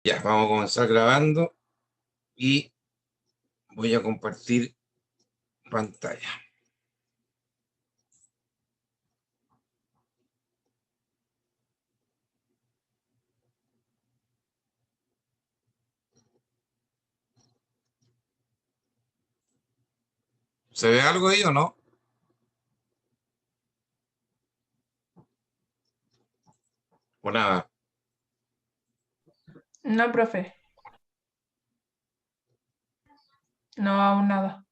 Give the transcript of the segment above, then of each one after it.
Ya, vamos a comenzar grabando y voy a compartir pantalla. ¿Se ve algo ahí o no? O nada. No, profe. No, aún nada.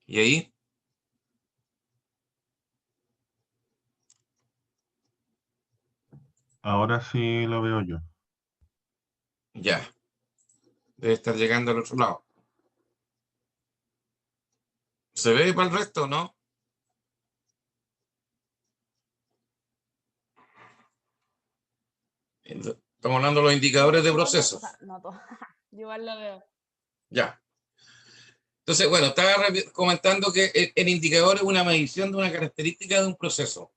¿Y ahí? Ahora sí lo veo yo. Ya. Debe estar llegando al otro lado. ¿Se ve para el resto o no? Estamos hablando de los indicadores de proceso. No, todo. Igual lo veo. Ya. Entonces, bueno, estaba comentando que el indicador es una medición de una característica de un proceso.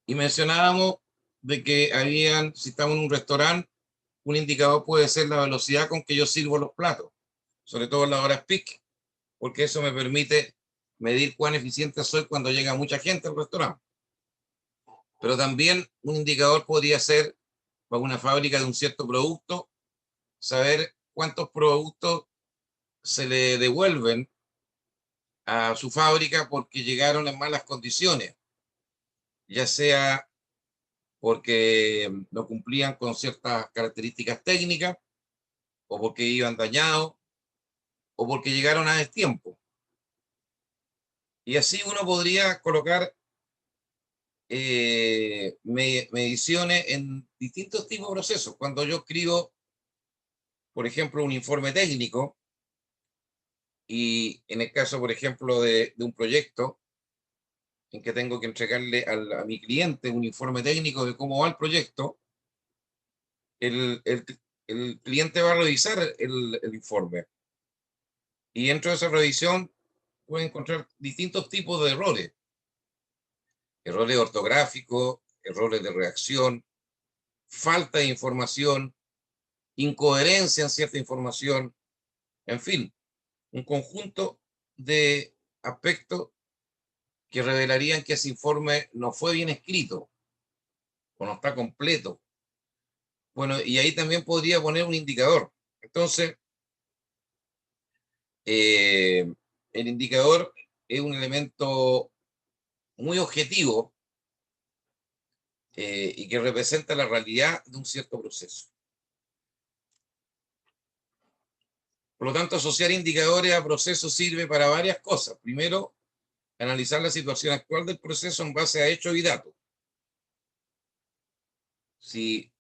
Y mencionábamos de que habían, si estamos en un restaurante, un indicador puede ser la velocidad con que yo sirvo los platos, sobre todo en las horas peak, porque eso me permite medir cuán eficiente soy cuando llega mucha gente al restaurante. Pero también un indicador podría ser para una fábrica de un cierto producto, saber cuántos productos se le devuelven a su fábrica porque llegaron en malas condiciones, ya sea porque no cumplían con ciertas características técnicas, o porque iban dañados, o porque llegaron a destiempo. Y así uno podría colocar mediciones en distintos tipos de procesos. Cuando yo escribo, por ejemplo, un informe técnico, y en el caso, por ejemplo, de un proyecto en que tengo que entregarle a mi cliente un informe técnico de cómo va el proyecto, el cliente va a revisar el informe. Y dentro de esa revisión puede encontrar distintos tipos de errores. Errores ortográficos, errores de redacción, falta de información, incoherencia en cierta información, en fin, un conjunto de aspectos que revelarían que ese informe no fue bien escrito o no está completo. Bueno, y ahí también podría poner un indicador. Entonces, el indicador es un elemento muy objetivo y que representa la realidad de un cierto proceso. Por lo tanto, asociar indicadores a procesos sirve para varias cosas. Primero, analizar la situación actual del proceso en base a hechos y datos. Si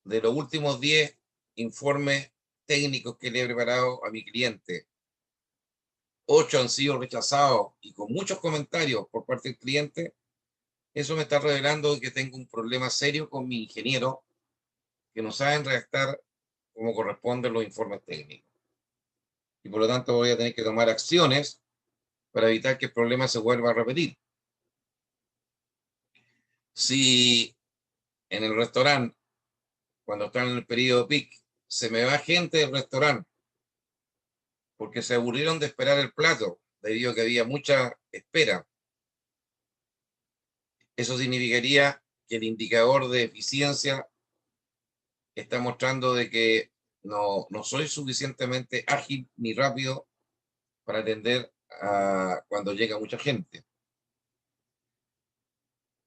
de los últimos 10 informes técnicos que le he preparado a mi cliente, 8 han sido rechazados y con muchos comentarios por parte del cliente, eso me está revelando que tengo un problema serio con mi ingeniero, que no saben redactar como corresponden los informes técnicos. Y por lo tanto voy a tener que tomar acciones para evitar que el problema se vuelva a repetir. Si en el restaurante, cuando están en el periodo peak, se me va gente del restaurante porque se aburrieron de esperar el plato, debido a que había mucha espera, eso significaría que el indicador de eficiencia está mostrando de que no soy suficientemente ágil ni rápido para atender a cuando llega mucha gente.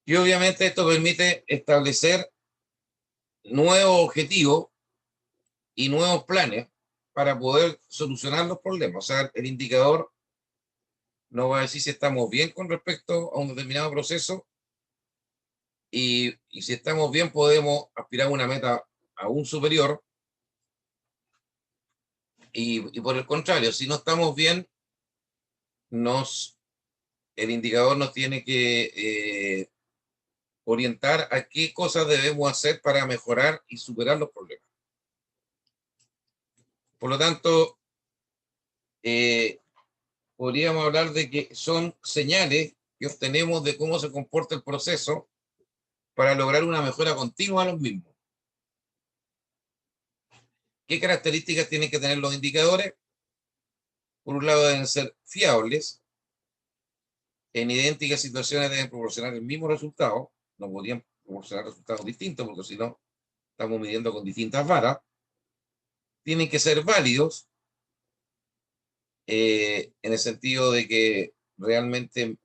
Y obviamente esto permite establecer nuevos objetivos y nuevos planes para poder solucionar los problemas. O sea, el indicador nos va a decir si estamos bien con respecto a un determinado proceso y si estamos bien podemos aspirar a una meta aún superior y por el contrario, si no estamos bien, el indicador nos tiene que orientar a qué cosas debemos hacer para mejorar y superar los problemas. Por lo tanto, podríamos hablar de que son señales que obtenemos de cómo se comporta el proceso para lograr una mejora continua a los mismos. ¿Qué características tienen que tener los indicadores? Por un lado, deben ser fiables. En idénticas situaciones deben proporcionar el mismo resultado. No podrían proporcionar resultados distintos porque si no, estamos midiendo con distintas varas. Tienen que ser válidos en el sentido de que realmente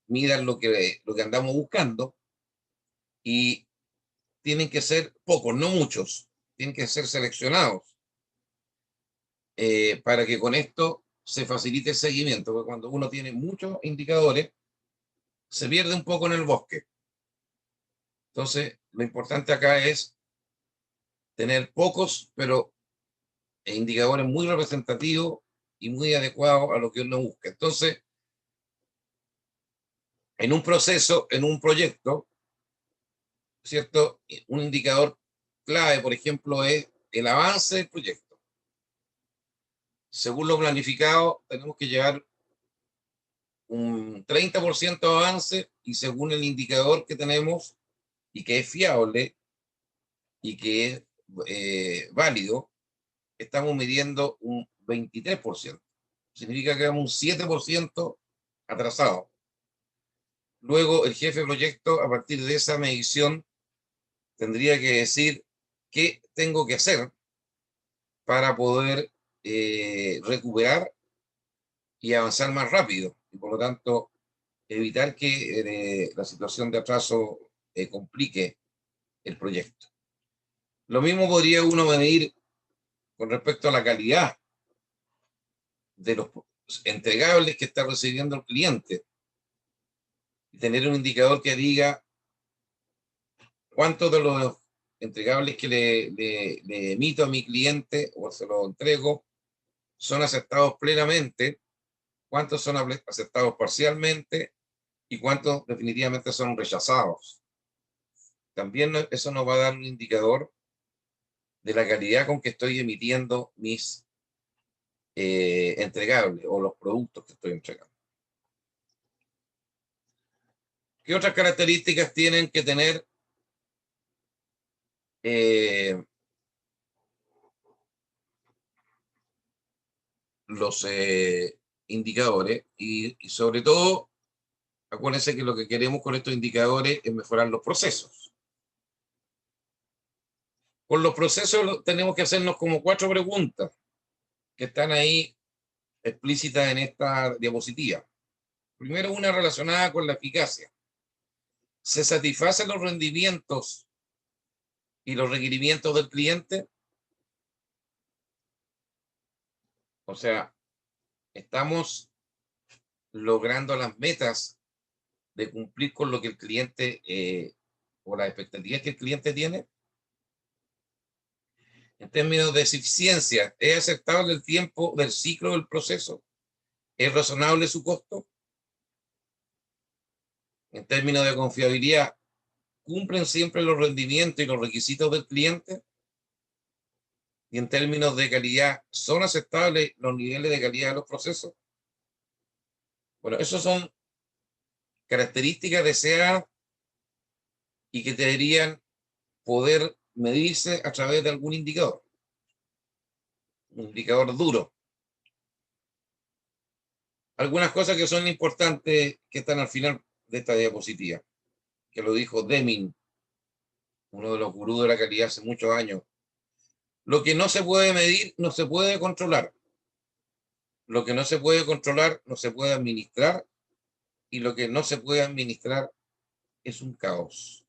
midan lo que andamos buscando, y tienen que ser pocos, no muchos, tienen que ser seleccionados para que con esto se facilite el seguimiento, porque cuando uno tiene muchos indicadores, se pierde un poco en el bosque. Entonces, lo importante acá es tener pocos, pero indicadores muy representativos y muy adecuados a lo que uno busca. Entonces, en un proceso, en un proyecto, ¿cierto? Un indicador clave, por ejemplo, es el avance del proyecto. Según lo planificado, tenemos que llevar un 30% de avance, y según el indicador que tenemos y que es fiable y que es válido, estamos midiendo un 23%. Significa que vamos un 7% atrasado. Luego el jefe de proyecto, a partir de esa medición, tendría que decir qué tengo que hacer para poder recuperar y avanzar más rápido, y por lo tanto evitar que la situación de atraso complique el proyecto. Lo mismo podría uno medir con respecto a la calidad de los entregables que está recibiendo el cliente, y tener un indicador que diga cuántos de los entregables que le emito a mi cliente o se los entrego son aceptados plenamente, cuántos son aceptados parcialmente y cuántos definitivamente son rechazados. También eso nos va a dar un indicador de la calidad con que estoy emitiendo mis entregables o los productos que estoy entregando. ¿Qué otras características tienen que tener los indicadores? Y sobre todo, acuérdense que lo que queremos con estos indicadores es mejorar los procesos. Con los procesos tenemos que hacernos como 4 preguntas que están ahí explícitas en esta diapositiva. Primero, una relacionada con la eficacia. ¿Se satisfacen los rendimientos y los requerimientos del cliente? O sea, estamos logrando las metas de cumplir con lo que el cliente o las expectativas que el cliente tiene. En términos de eficiencia, ¿es aceptable el tiempo del ciclo del proceso? ¿Es razonable su costo? En términos de confiabilidad, ¿cumplen siempre los rendimientos y los requisitos del cliente? Y en términos de calidad, ¿son aceptables los niveles de calidad de los procesos? Bueno, esas son características deseadas y que deberían poder medirse a través de algún indicador. Un indicador duro. Algunas cosas que son importantes que están al final de esta diapositiva, que lo dijo Deming, uno de los gurús de la calidad hace muchos años. Lo que no se puede medir no se puede controlar. Lo que no se puede controlar no se puede administrar, y lo que no se puede administrar es un caos.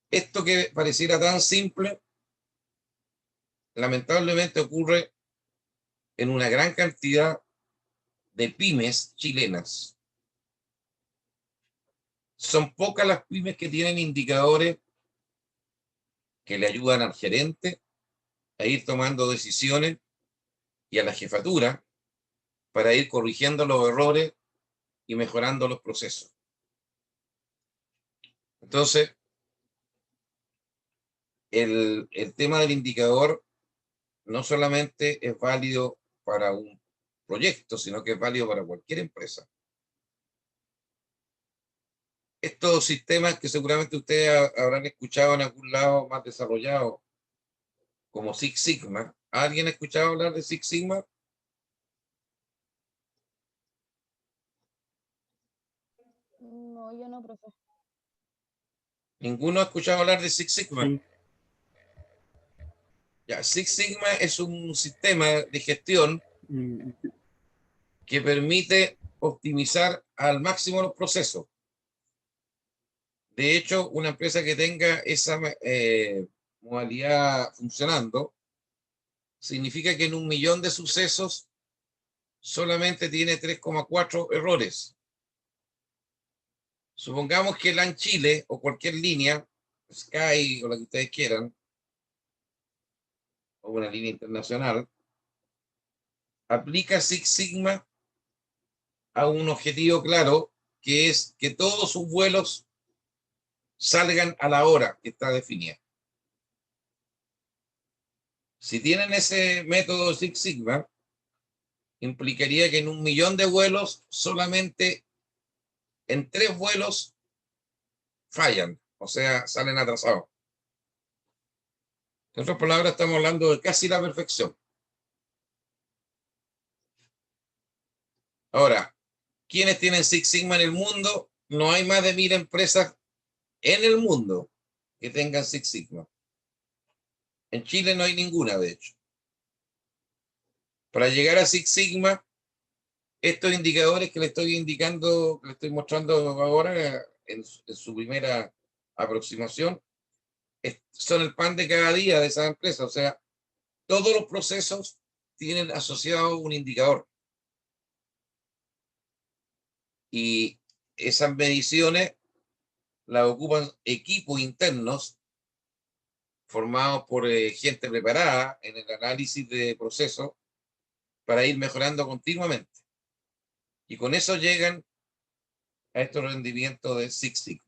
Esto que pareciera tan simple, lamentablemente ocurre en una gran cantidad de pymes chilenas. Son pocas las pymes que tienen indicadores que le ayudan al gerente a ir tomando decisiones y a la jefatura para ir corrigiendo los errores y mejorando los procesos. Entonces, el tema del indicador no solamente es válido para un proyecto, sino que es válido para cualquier empresa. Estos sistemas que seguramente ustedes habrán escuchado en algún lado más desarrollado, como Six Sigma. ¿Alguien ha escuchado hablar de Six Sigma? No, yo no, profe. ¿Ninguno ha escuchado hablar de Six Sigma? Sí. Ya, Six Sigma es un sistema de gestión Mm, que permite optimizar al máximo los procesos. De hecho, una empresa que tenga esa modalidad funcionando, significa que en 1.000.000 de sucesos solamente tiene 3,4 errores. Supongamos que LAN Chile o cualquier línea, Sky o la que ustedes quieran, o una línea internacional, aplica Six Sigma a un objetivo claro, que es que todos sus vuelos salgan a la hora que está definida. Si tienen ese método Six Sigma, implicaría que en 1.000.000 de vuelos, solamente en 3 vuelos fallan, o sea, salen atrasados. En otras palabras, estamos hablando de casi la perfección. Ahora, ¿quiénes tienen Six Sigma en el mundo? No hay más de 1.000 empresas en el mundo que tengan Six Sigma. En Chile no hay ninguna, de hecho. Para llegar a Six Sigma, estos indicadores que le estoy indicando, que le estoy mostrando ahora en su primera aproximación, son el pan de cada día de esa empresa. O sea, todos los procesos tienen asociado un indicador. Y esas mediciones las ocupan equipos internos formados por gente preparada en el análisis de procesos para ir mejorando continuamente. Y con eso llegan a estos rendimientos de Six Sigma.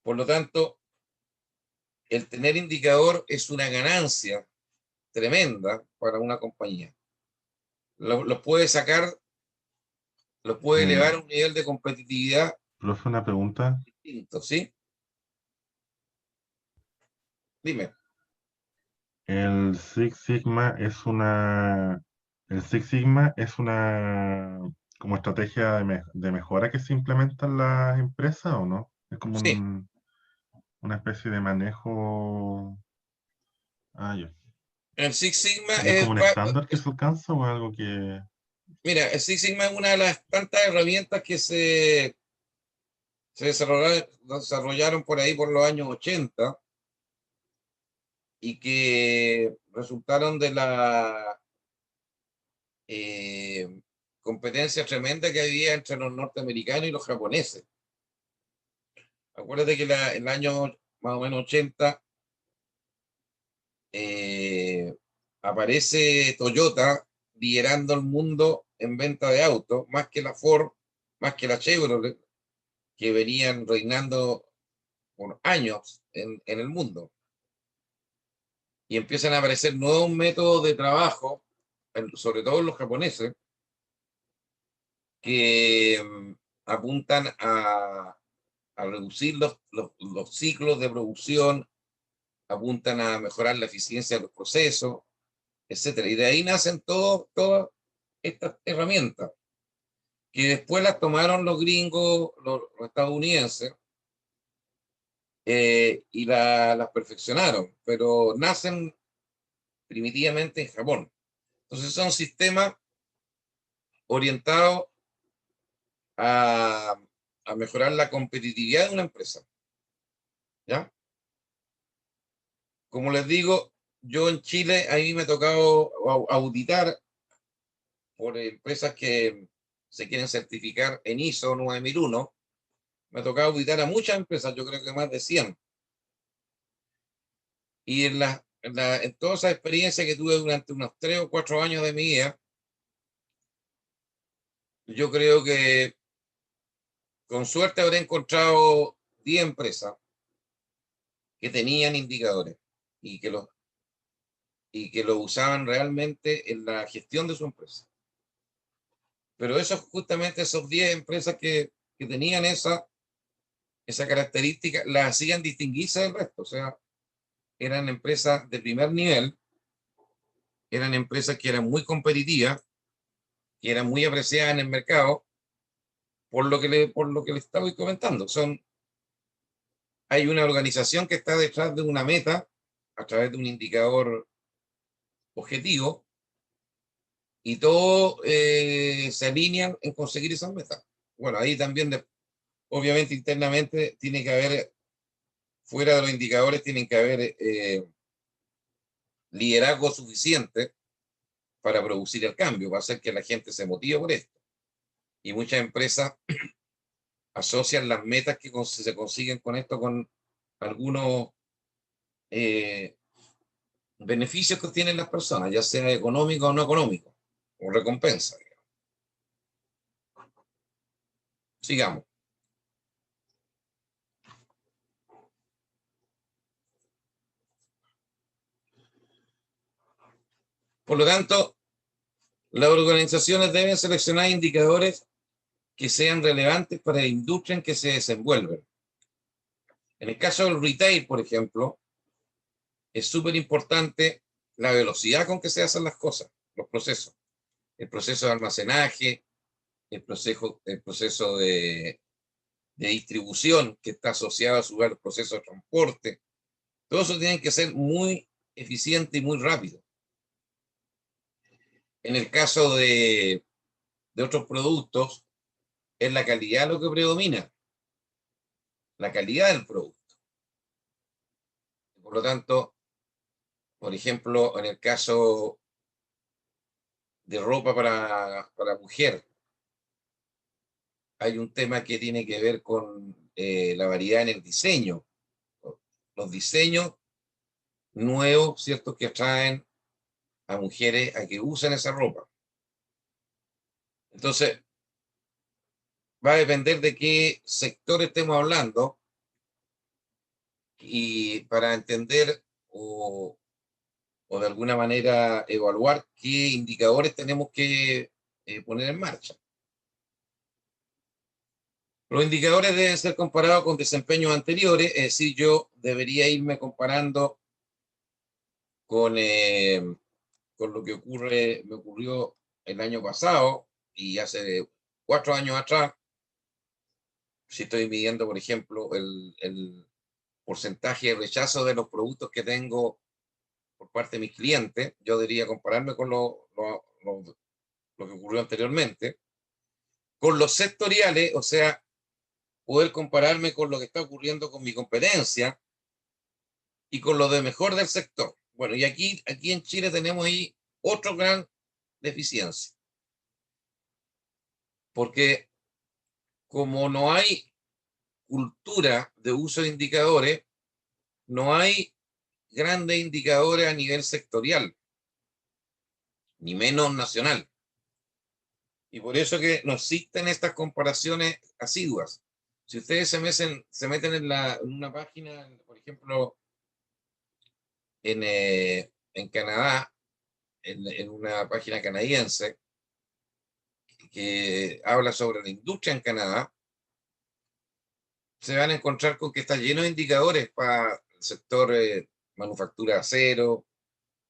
Por lo tanto, el tener indicador es una ganancia tremenda para una compañía. Lo puede sacar, lo puede elevar a un nivel de competitividad Profe, una pregunta. distinto, ¿sí? Dime. El Six Sigma es una. El Six Sigma es una como estrategia de mejora que se implementa en las empresas, ¿o no? Es como Sí, una especie de manejo. Ah, ya. el Six Sigma ¿Y es como un estándar que se alcanza o algo que? mira, el Six Sigma es una de las tantas herramientas que se desarrollaron por ahí por los años 80 y que resultaron de la competencia tremenda que había entre los norteamericanos y los japoneses. Acuérdate que el año más o menos 80 aparece Toyota liderando el mundo en venta de autos, más que la Ford, más que la Chevrolet, que venían reinando por años en el mundo. Y empiezan a aparecer nuevos métodos de trabajo, sobre todo los japoneses, que apuntan a reducir los ciclos de producción, apuntan a mejorar la eficiencia de los procesos, etcétera. Y de ahí nacen todas estas herramientas, que después las tomaron los gringos, los estadounidenses, y las perfeccionaron, pero nacen primitivamente en Japón. Entonces son sistemas orientados a, a mejorar la competitividad de una empresa. ¿Ya? Como les digo, yo en Chile, a mí me ha tocado auditar por empresas que se quieren certificar en ISO 9001. Me ha tocado auditar a muchas empresas, yo creo que más de 100. Y en toda esa experiencia que tuve durante unos 3 o 4 años de mi vida, yo creo que con suerte habré encontrado 10 empresas que tenían indicadores y que los y que lo usaban realmente en la gestión de su empresa. Pero justamente esos 10 empresas que tenían esa característica, las hacían distinguirse del resto. O sea, eran empresas de primer nivel, eran empresas que eran muy competitivas, que eran muy apreciadas en el mercado, por lo que le estaba comentando. Hay una organización que está detrás de una meta a través de un indicador objetivo, y todos se alinean en conseguir esas metas. Bueno, ahí también, obviamente, internamente tiene que haber, fuera de los indicadores, tienen que haber liderazgo suficiente para producir el cambio, para hacer que la gente se motive por esto. Y muchas empresas asocian las metas que se consiguen con esto con algunos beneficios que tienen las personas, ya sea económico o no económico, o recompensa. Sigamos. Por lo tanto, las organizaciones deben seleccionar indicadores que sean relevantes para la industria en que se desenvuelven. En el caso del retail, por ejemplo, es súper importante la velocidad con que se hacen las cosas, los procesos. El proceso de almacenaje, el proceso de distribución que está asociado a su vez al proceso de transporte. Todo eso tiene que ser muy eficiente y muy rápido. En el caso de otros productos, es la calidad lo que predomina, la calidad del producto. Por lo tanto, por ejemplo, en el caso de ropa para mujer, hay un tema que tiene que ver con la variedad en el diseño. Los diseños nuevos, ¿cierto?, que atraen a mujeres a que usen esa ropa. Entonces, va a depender de qué sector estemos hablando, y para entender o de alguna manera evaluar qué indicadores tenemos que poner en marcha. Los indicadores deben ser comparados con desempeños anteriores, es decir, yo debería irme comparando con lo que me ocurrió el año pasado y hace 4 años atrás. Si estoy midiendo, por ejemplo, el porcentaje de rechazo de los productos que tengo por parte de mis clientes, yo debería compararme con lo que ocurrió anteriormente, con los sectoriales, o sea, poder compararme con lo que está ocurriendo con mi competencia y con lo de mejor del sector. Bueno, y aquí en Chile tenemos ahí otra gran deficiencia, porque como no hay cultura de uso de indicadores, no hay grandes indicadores a nivel sectorial, ni menos nacional. Y por eso que no existen estas comparaciones asiduas. Si ustedes se meten en una página, por ejemplo, en Canadá, en una página canadiense, que habla sobre la industria en Canadá, se van a encontrar con que está lleno de indicadores para el sector manufactura de acero,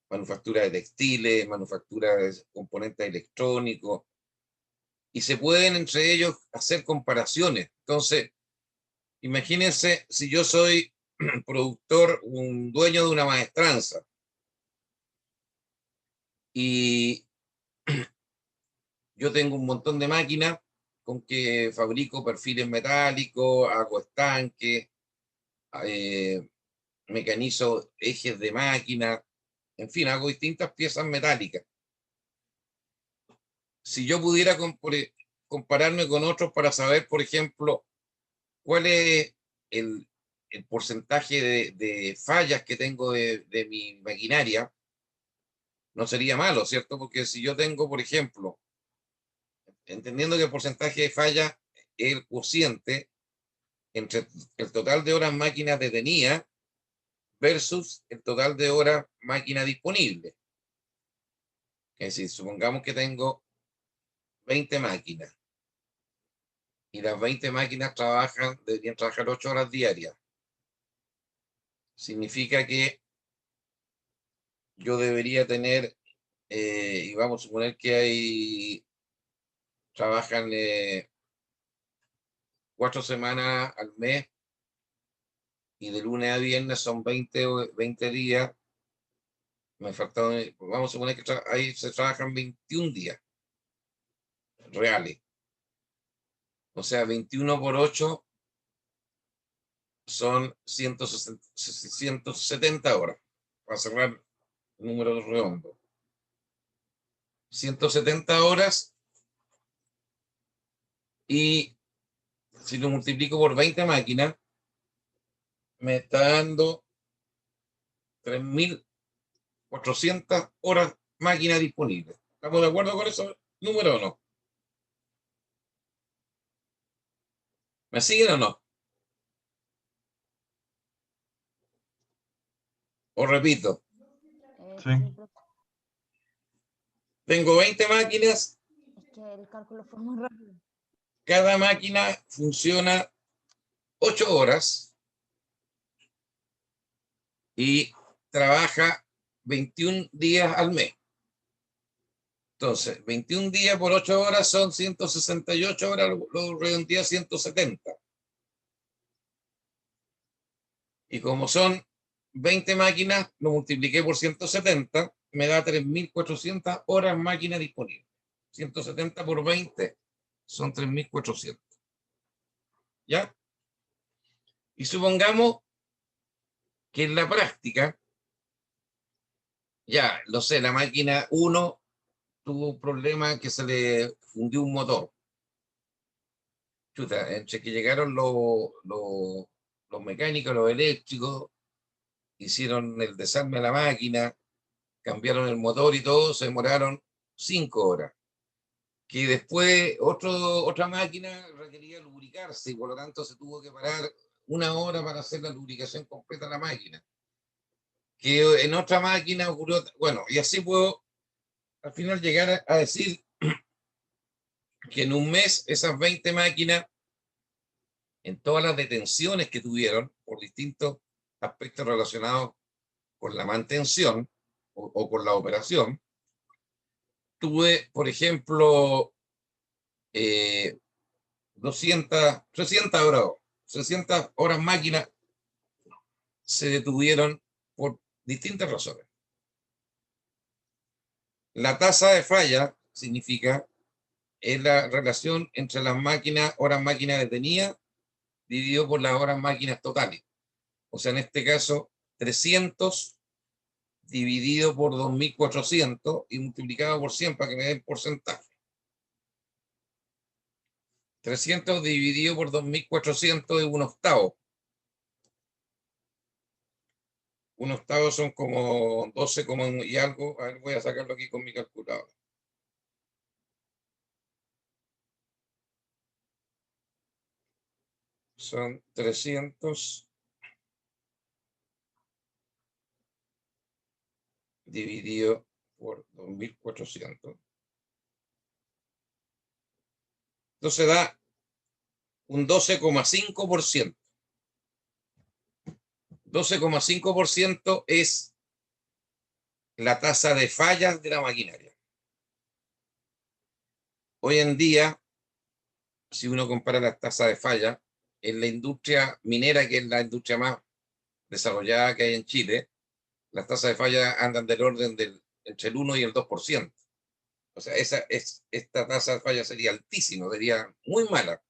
manufactura de textiles, manufactura de componentes electrónicos, y se pueden entre ellos hacer comparaciones. Entonces, imagínense si yo soy productor, un dueño de una maestranza, y yo tengo un montón de máquinas con que fabrico perfiles metálicos, hago estanques, mecanizo ejes de máquina, en fin, hago distintas piezas metálicas. Si yo pudiera compararme con otros para saber, por ejemplo, cuál es el porcentaje de fallas que tengo de mi maquinaria, no sería malo, ¿cierto? Porque si yo tengo, por ejemplo, entendiendo que el porcentaje de falla es el cociente entre el total de horas máquinas detenidas versus el total de horas máquina disponible. Es decir, supongamos que tengo 20 máquinas y las 20 máquinas deberían trabajar 8 horas diarias. Significa que yo debería tener, y vamos a suponer que trabajan 4 semanas al mes y de lunes a viernes son 20 días. Me faltaron, vamos a suponer que ahí se trabajan 21 días reales. O sea, 21 por 8 son 170 horas. Para cerrar números redondos. 170 horas y si lo multiplico por 20 máquinas, me está dando 3.400 horas máquina disponible. ¿Estamos de acuerdo con esos números o no? ¿Me siguen o no? Os repito, Sí. Sí, profe. tengo 20 máquinas, Es que el cálculo fue muy rápido. cada máquina funciona 8 horas y trabaja 21 días al mes. Entonces, 21 días por 8 horas son 168 horas, lo redondeé a 170. Y como son 20 máquinas, lo multipliqué por 170, me da 3.400 horas máquina disponible. 170 por 20 son 3.400. ¿Ya? Y supongamos que en la práctica, ya, lo sé, la máquina 1 tuvo un problema que se le fundió un motor. Chuta, entre que llegaron los mecánicos, los eléctricos, hicieron el desarme a la máquina, cambiaron el motor y todo, se demoraron 5 horas. Que después otra máquina requería lubricarse y por lo tanto se tuvo que parar 1 hora para hacer la lubricación completa de la máquina. Que en otra máquina ocurrió, bueno, y así puedo al final llegar a decir que en un mes esas 20 máquinas, en todas las detenciones que tuvieron por distintos aspectos relacionados con la mantención o con la operación, tuve, por ejemplo, 300 horas, 600 horas máquinas se detuvieron por distintas razones. La tasa de falla significa es la relación entre las máquinas, horas máquinas detenidas, dividido por las horas máquinas totales. O sea, en este caso, 300 dividido por 2.400 y multiplicado por 100 para que me den porcentaje. 300 dividido por 2.400 es un octavo. Un octavo son como 12 y algo. A ver, voy a sacarlo aquí con mi calculadora. Son 300 dividido por 2.400. Entonces da un 12,5%. 12,5% es la tasa de fallas de la maquinaria. Hoy en día, si uno compara las tasas de falla, en la industria minera, que es la industria más desarrollada que hay en Chile, las tasas de falla andan del orden entre el 1 y el 2%. O sea, esta tasa de falla sería altísima, sería muy mala.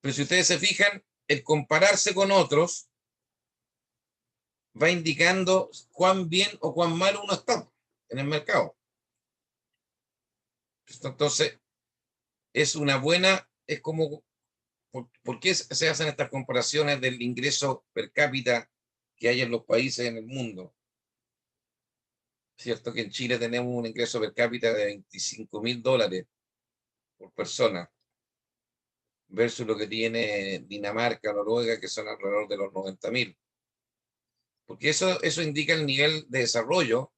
Pero si ustedes se fijan, el compararse con otros va indicando cuán bien o cuán mal uno está en el mercado. Entonces, es una buena, es como, ¿por qué se hacen estas comparaciones del ingreso per cápita que hay en los países en el mundo? Cierto que en Chile tenemos un ingreso per cápita de $25.000 por persona, versus lo que tiene Dinamarca, Noruega, que son alrededor de los 90.000. Porque eso indica el nivel de desarrollo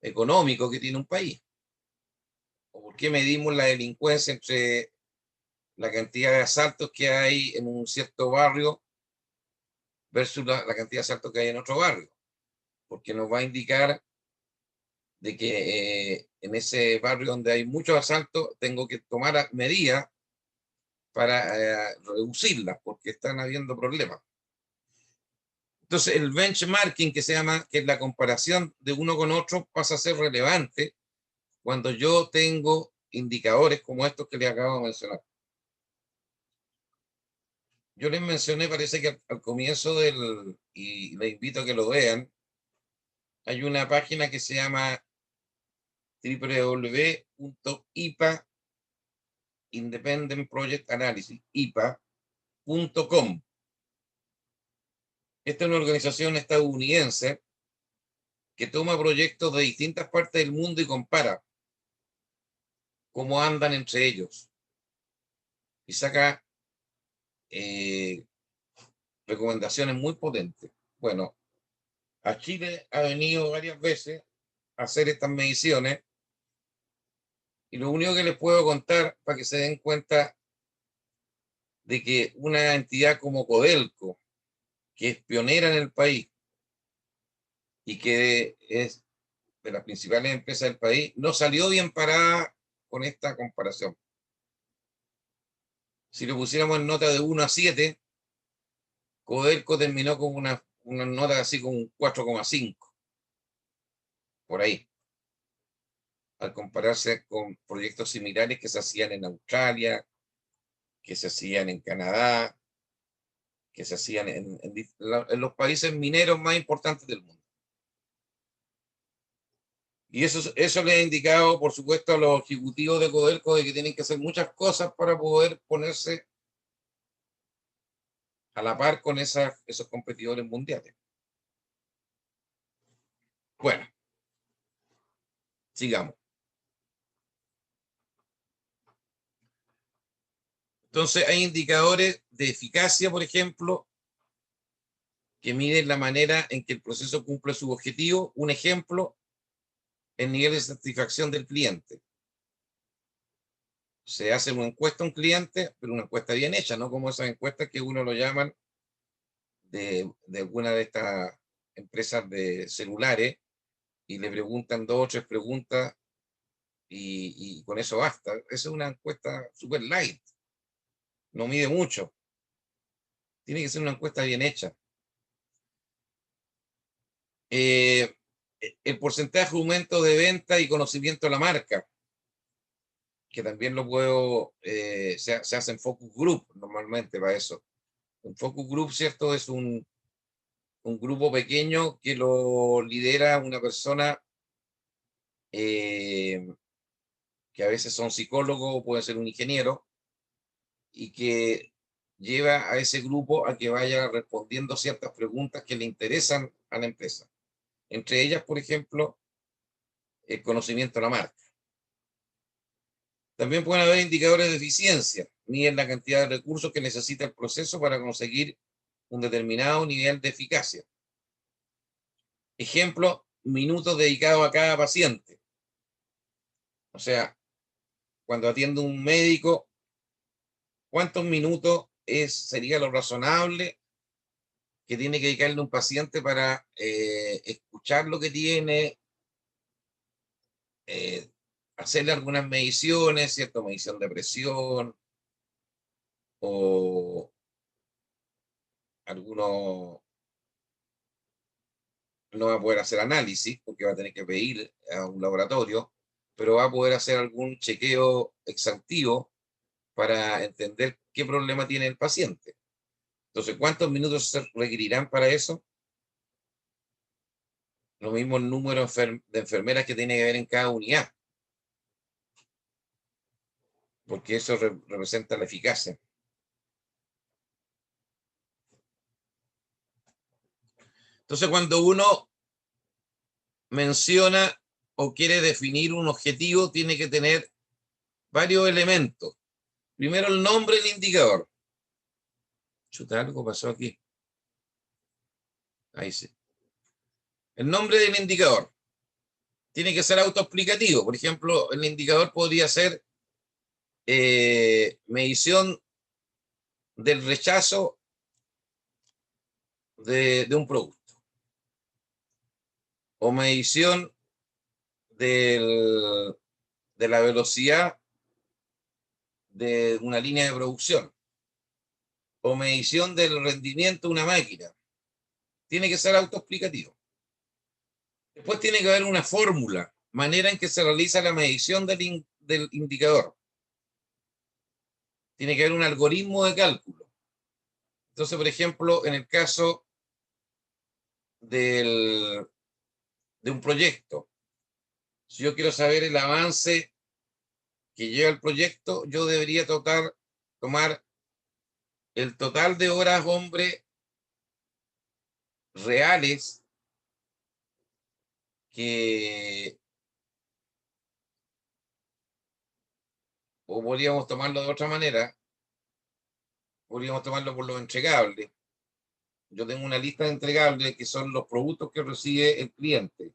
económico que tiene un país. ¿O por qué medimos la delincuencia entre la cantidad de asaltos que hay en un cierto barrio versus la cantidad de asaltos que hay en otro barrio? Porque nos va a indicar de que en ese barrio donde hay muchos asaltos tengo que tomar medidas para reducirlas porque están habiendo problemas. Entonces el benchmarking que se llama, que es la comparación de uno con otro, pasa a ser relevante cuando yo tengo indicadores como estos que les acabo de mencionar. Yo les mencioné, parece que al comienzo y les invito a que lo vean, hay una página que se llama www.ipa Independent Project Analysis, IPA.com. Esta es una organización estadounidense que toma proyectos de distintas partes del mundo y compara cómo andan entre ellos. Y saca recomendaciones muy potentes. Bueno, a Chile ha venido varias veces a hacer estas mediciones y lo único que les puedo contar para que se den cuenta de que una entidad como Codelco, que es pionera en el país y que es de las principales empresas del país, no salió bien parada con esta comparación. Si lo pusiéramos en nota de 1 a 7, Codelco terminó con una nota así como un 4,5, por ahí, al compararse con proyectos similares que se hacían en Australia, que se hacían en Canadá, que se hacían en los países mineros más importantes del mundo. Y eso le ha indicado, por supuesto, a los ejecutivos de Codelco de que tienen que hacer muchas cosas para poder ponerse a la par con esos competidores mundiales. Bueno, sigamos. Entonces, hay indicadores de eficacia, por ejemplo, que miden la manera en que el proceso cumple su objetivo. Un ejemplo, el nivel de satisfacción del cliente. Se hace una encuesta a un cliente, pero una encuesta bien hecha, no como esas encuestas que uno lo llaman de alguna de estas empresas de celulares y le preguntan 2 o 3 preguntas y con eso basta. Esa es una encuesta super light, no mide mucho. Tiene que ser una encuesta bien hecha. El porcentaje de aumento de venta y conocimiento de la marca, que también lo puedo, se hace en focus group normalmente para eso. Un focus group, ¿cierto? Es un grupo pequeño que lo lidera una persona que a veces son psicólogos o puede ser un ingeniero y que lleva a ese grupo a que vaya respondiendo ciertas preguntas que le interesan a la empresa. Entre ellas, por ejemplo, el conocimiento de la marca. También pueden haber indicadores de eficiencia, miden la cantidad de recursos que necesita el proceso para conseguir un determinado nivel de eficacia. Ejemplo, minutos dedicados a cada paciente. O sea, cuando atiende un médico, ¿cuántos minutos sería lo razonable que tiene que dedicarle un paciente para escuchar lo que tiene, hacerle algunas mediciones, ¿cierto? Medición de presión o algunos no va a poder hacer análisis porque va a tener que pedir a un laboratorio, pero va a poder hacer algún chequeo exhaustivo para entender qué problema tiene el paciente. Entonces, ¿cuántos minutos se requerirán para eso? Lo mismo el número de enfermeras que tiene que haber en cada unidad, porque eso representa la eficacia. Entonces, cuando uno menciona o quiere definir un objetivo, tiene que tener varios elementos. Primero, el nombre del indicador. Chuta, algo pasó aquí. Ahí sí. El nombre del indicador. tiene que ser autoexplicativo. Por ejemplo, el indicador podría ser medición del rechazo de un producto o medición de la velocidad de una línea de producción o medición del rendimiento de una máquina. Tiene que ser autoexplicativo. Después tiene que haber una fórmula, manera en que se realiza la medición del indicador. Tiene que haber un algoritmo de cálculo. Entonces, por ejemplo, en el caso de un proyecto, si yo quiero saber el avance que lleva el proyecto, yo debería tomar el total de horas hombre reales o podríamos tomarlo de otra manera, podríamos tomarlo por los entregables. Yo tengo una lista de entregables que son los productos que recibe el cliente.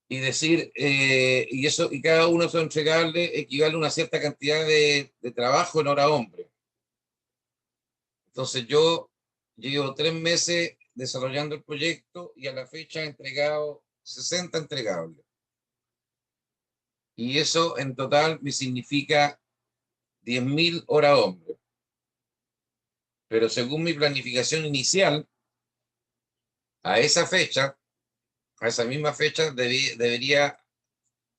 Y decir, y cada uno de esos entregables equivale a una cierta cantidad de trabajo en hora hombre. Entonces yo llevo 3 meses desarrollando el proyecto y a la fecha he entregado 60 entregables. Y eso en total me significa 10.000 horas hombre. Pero según mi planificación inicial, a esa fecha, a esa misma fecha, debería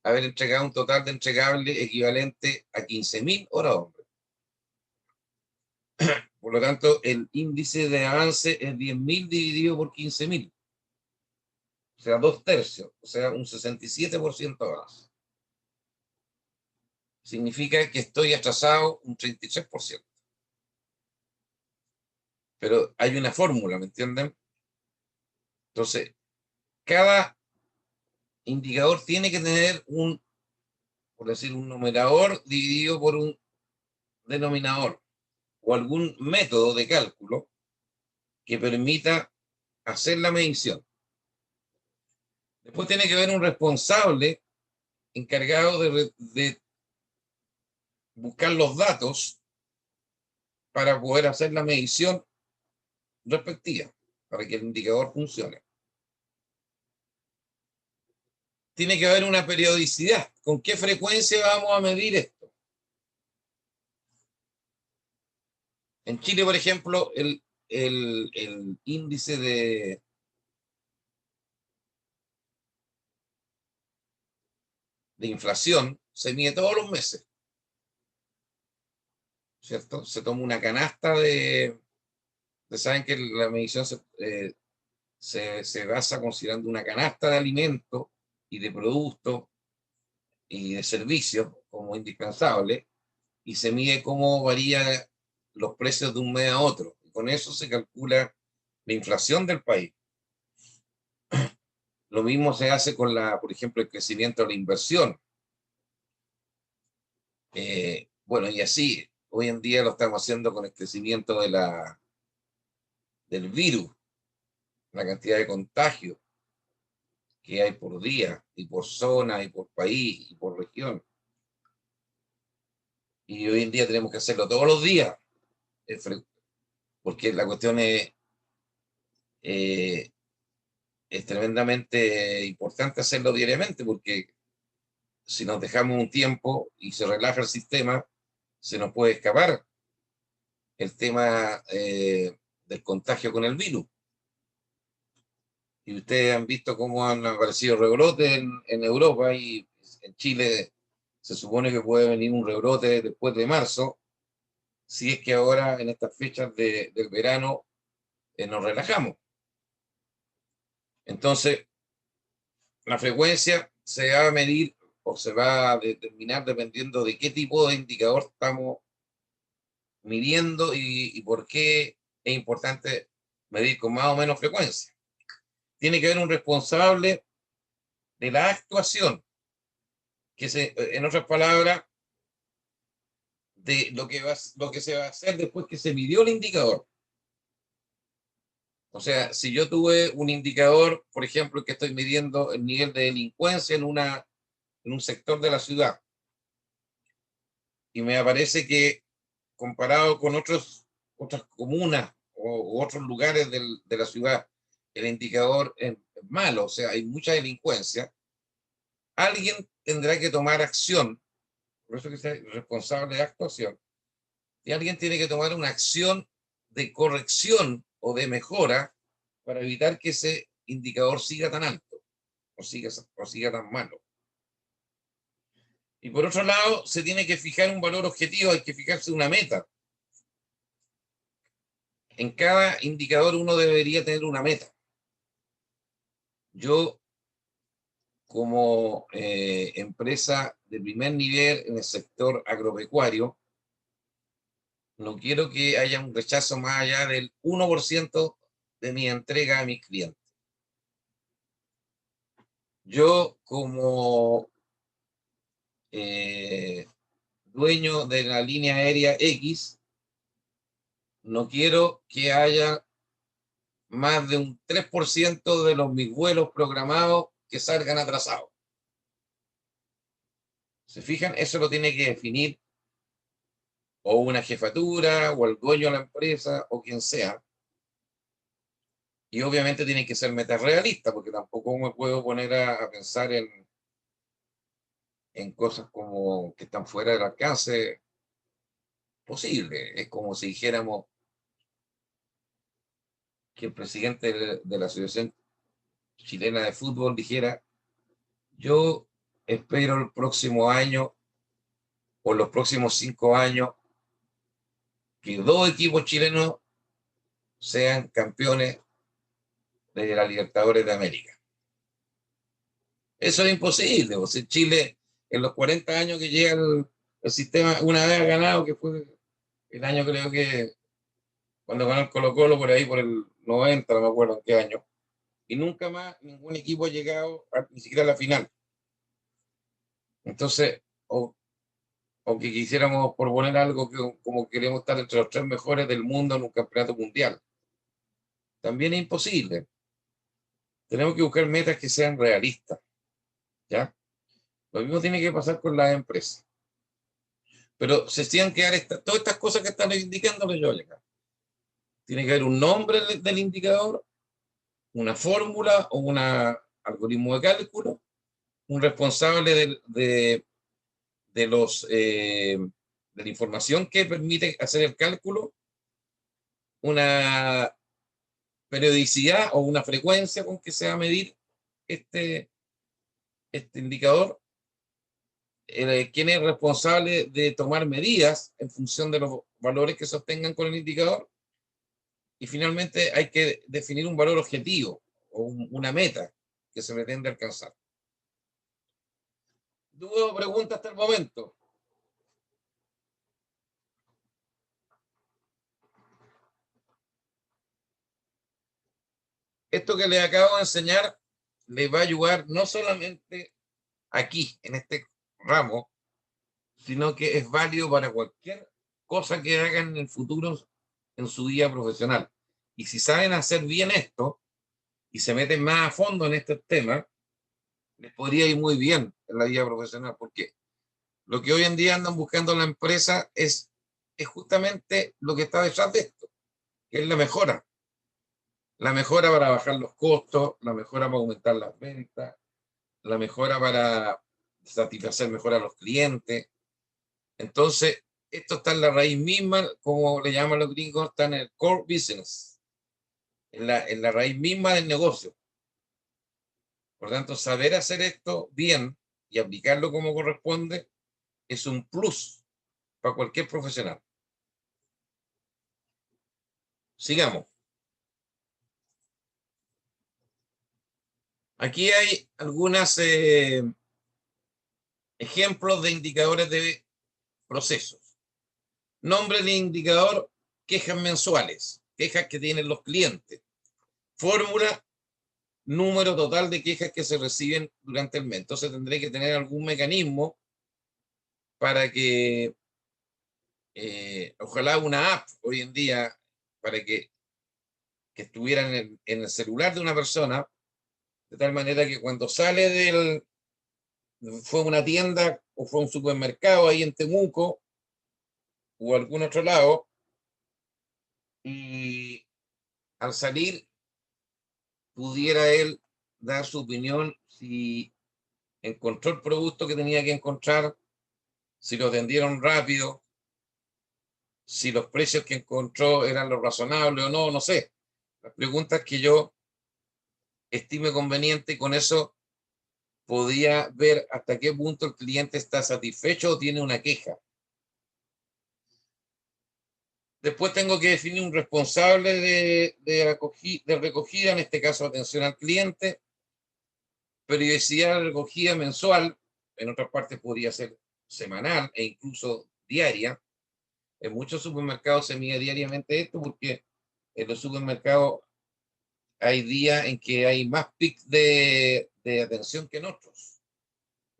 haber entregado un total de entregables equivalente a 15.000 horas hombre. Por lo tanto, el índice de avance es 10.000 dividido por 15.000. O sea, 2/3, o sea, un 67% más. Significa que estoy atrasado un 33%. Pero hay una fórmula, ¿me entienden? Entonces, cada indicador tiene que tener por decir, un numerador dividido por un denominador o algún método de cálculo que permita hacer la medición. Después tiene que haber un responsable encargado de buscar los datos para poder hacer la medición respectiva, para que el indicador funcione. Tiene que haber una periodicidad. ¿Con qué frecuencia vamos a medir esto? En Chile, por ejemplo, el índice de inflación se mide todos los meses, ¿cierto? Se toma una canasta saben que la medición se basa considerando una canasta de alimentos y de productos y de servicios como indispensables, y se mide cómo varían los precios de un mes a otro. Y con eso se calcula la inflación del país. Lo mismo se hace con por ejemplo, el crecimiento de la inversión. Bueno, y así, hoy en día lo estamos haciendo con el crecimiento del virus, la cantidad de contagios que hay por día, y por zona, y por país, y por región. Y hoy en día tenemos que hacerlo todos los días, porque la cuestión es tremendamente importante hacerlo diariamente, porque si nos dejamos un tiempo y se relaja el sistema, se nos puede escapar el tema del contagio con el virus. Y ustedes han visto cómo han aparecido rebrotes en Europa, y en Chile se supone que puede venir un rebrote después de marzo, si es que ahora en estas fechas del verano nos relajamos. Entonces, la frecuencia se va a medir o se va a determinar dependiendo de qué tipo de indicador estamos midiendo y por qué es importante medir con más o menos frecuencia. Tiene que haber un responsable de la actuación, en otras palabras, de lo que se va a hacer después que se midió el indicador. O sea, si yo tuve un indicador, por ejemplo, que estoy midiendo el nivel de delincuencia en un sector de la ciudad, y me aparece que comparado con otras comunas u otros lugares de la ciudad, el indicador es malo, o sea, hay mucha delincuencia, alguien tendrá que tomar acción, por eso que es responsable de actuación, y alguien tiene que tomar una acción de corrección o de mejora para evitar que ese indicador siga tan alto o siga tan malo. Y por otro lado, se tiene que fijar un valor objetivo, hay que fijarse una meta. En cada indicador uno debería tener una meta. Yo, como empresa de primer nivel en el sector agropecuario, no quiero que haya un rechazo más allá del 1% de mi entrega a mis clientes. Yo, como dueño de la línea aérea X, no quiero que haya más de un 3% de mis vuelos programados que salgan atrasados. ¿Se fijan? Eso lo tiene que definir o una jefatura o el dueño de la empresa o quien sea. Y obviamente tienen que ser metas realistas, porque tampoco me puedo poner a pensar en cosas como que están fuera del alcance posible. Es como si dijéramos que el presidente de la Asociación Chilena de Fútbol dijera: yo espero el próximo año o los próximos 5 años que 2 equipos chilenos sean campeones de la Libertadores de América. Eso es imposible. O sea, Chile, en los 40 años que llega el sistema, una vez ha ganado, que fue el año, creo que cuando ganó el Colo-Colo, por ahí, por el 90, no me acuerdo en qué año, y nunca más ningún equipo ha llegado ni siquiera a la final. Entonces, o que quisiéramos proponer algo como queremos estar entre los 3 mejores del mundo en un campeonato mundial. También es imposible. Tenemos que buscar metas que sean realistas, ¿ya? Lo mismo tiene que pasar con las empresas. Pero se tienen que dar todas estas cosas que están indicando yo acá. Tiene que haber un nombre del indicador, una fórmula o un algoritmo de cálculo, un responsable de la información que permite hacer el cálculo, una periodicidad o una frecuencia con que se va a medir este indicador, quién es responsable de tomar medidas en función de los valores que se obtengan con el indicador, y finalmente hay que definir un valor objetivo o una meta que se pretende alcanzar. ¿Duda o pregunta hasta el momento? Esto que les acabo de enseñar les va a ayudar no solamente aquí, en este ramo, sino que es válido para cualquier cosa que hagan en el futuro en su vida profesional. Y si saben hacer bien esto y se meten más a fondo en estos temas, les podría ir muy bien en la vida profesional, porque lo que hoy en día andan buscando en la empresa es justamente lo que está detrás de esto, que es la mejora. La mejora para bajar los costos, la mejora para aumentar las ventas, la mejora para satisfacer mejor a los clientes. Entonces, esto está en la raíz misma, como le llaman los gringos, está en el core business, en la raíz misma del negocio. Por tanto, saber hacer esto bien y aplicarlo como corresponde es un plus para cualquier profesional. Sigamos. Aquí hay algunos ejemplos de indicadores de procesos. Nombre del indicador: quejas mensuales, quejas que tienen los clientes. Fórmula: número total de quejas que se reciben durante el mes. Entonces tendré que tener algún mecanismo para que, ojalá una app hoy en día, para que que estuvieran en el celular de una persona, de tal manera que cuando sale fue a una tienda o fue a un supermercado ahí en Temuco o algún otro lado, y al salir pudiera él dar su opinión si encontró el producto que tenía que encontrar, si lo vendieron rápido, si los precios que encontró eran lo razonable o no, no sé. Las preguntas que yo estime conveniente, y con eso podía ver hasta qué punto el cliente está satisfecho o tiene una queja. Después tengo que definir un responsable de recogida, en este caso atención al cliente, periodicidad de recogida mensual, en otras partes podría ser semanal e incluso diaria. En muchos supermercados se mide diariamente esto porque en los supermercados hay días en que hay más pics de atención que en otros.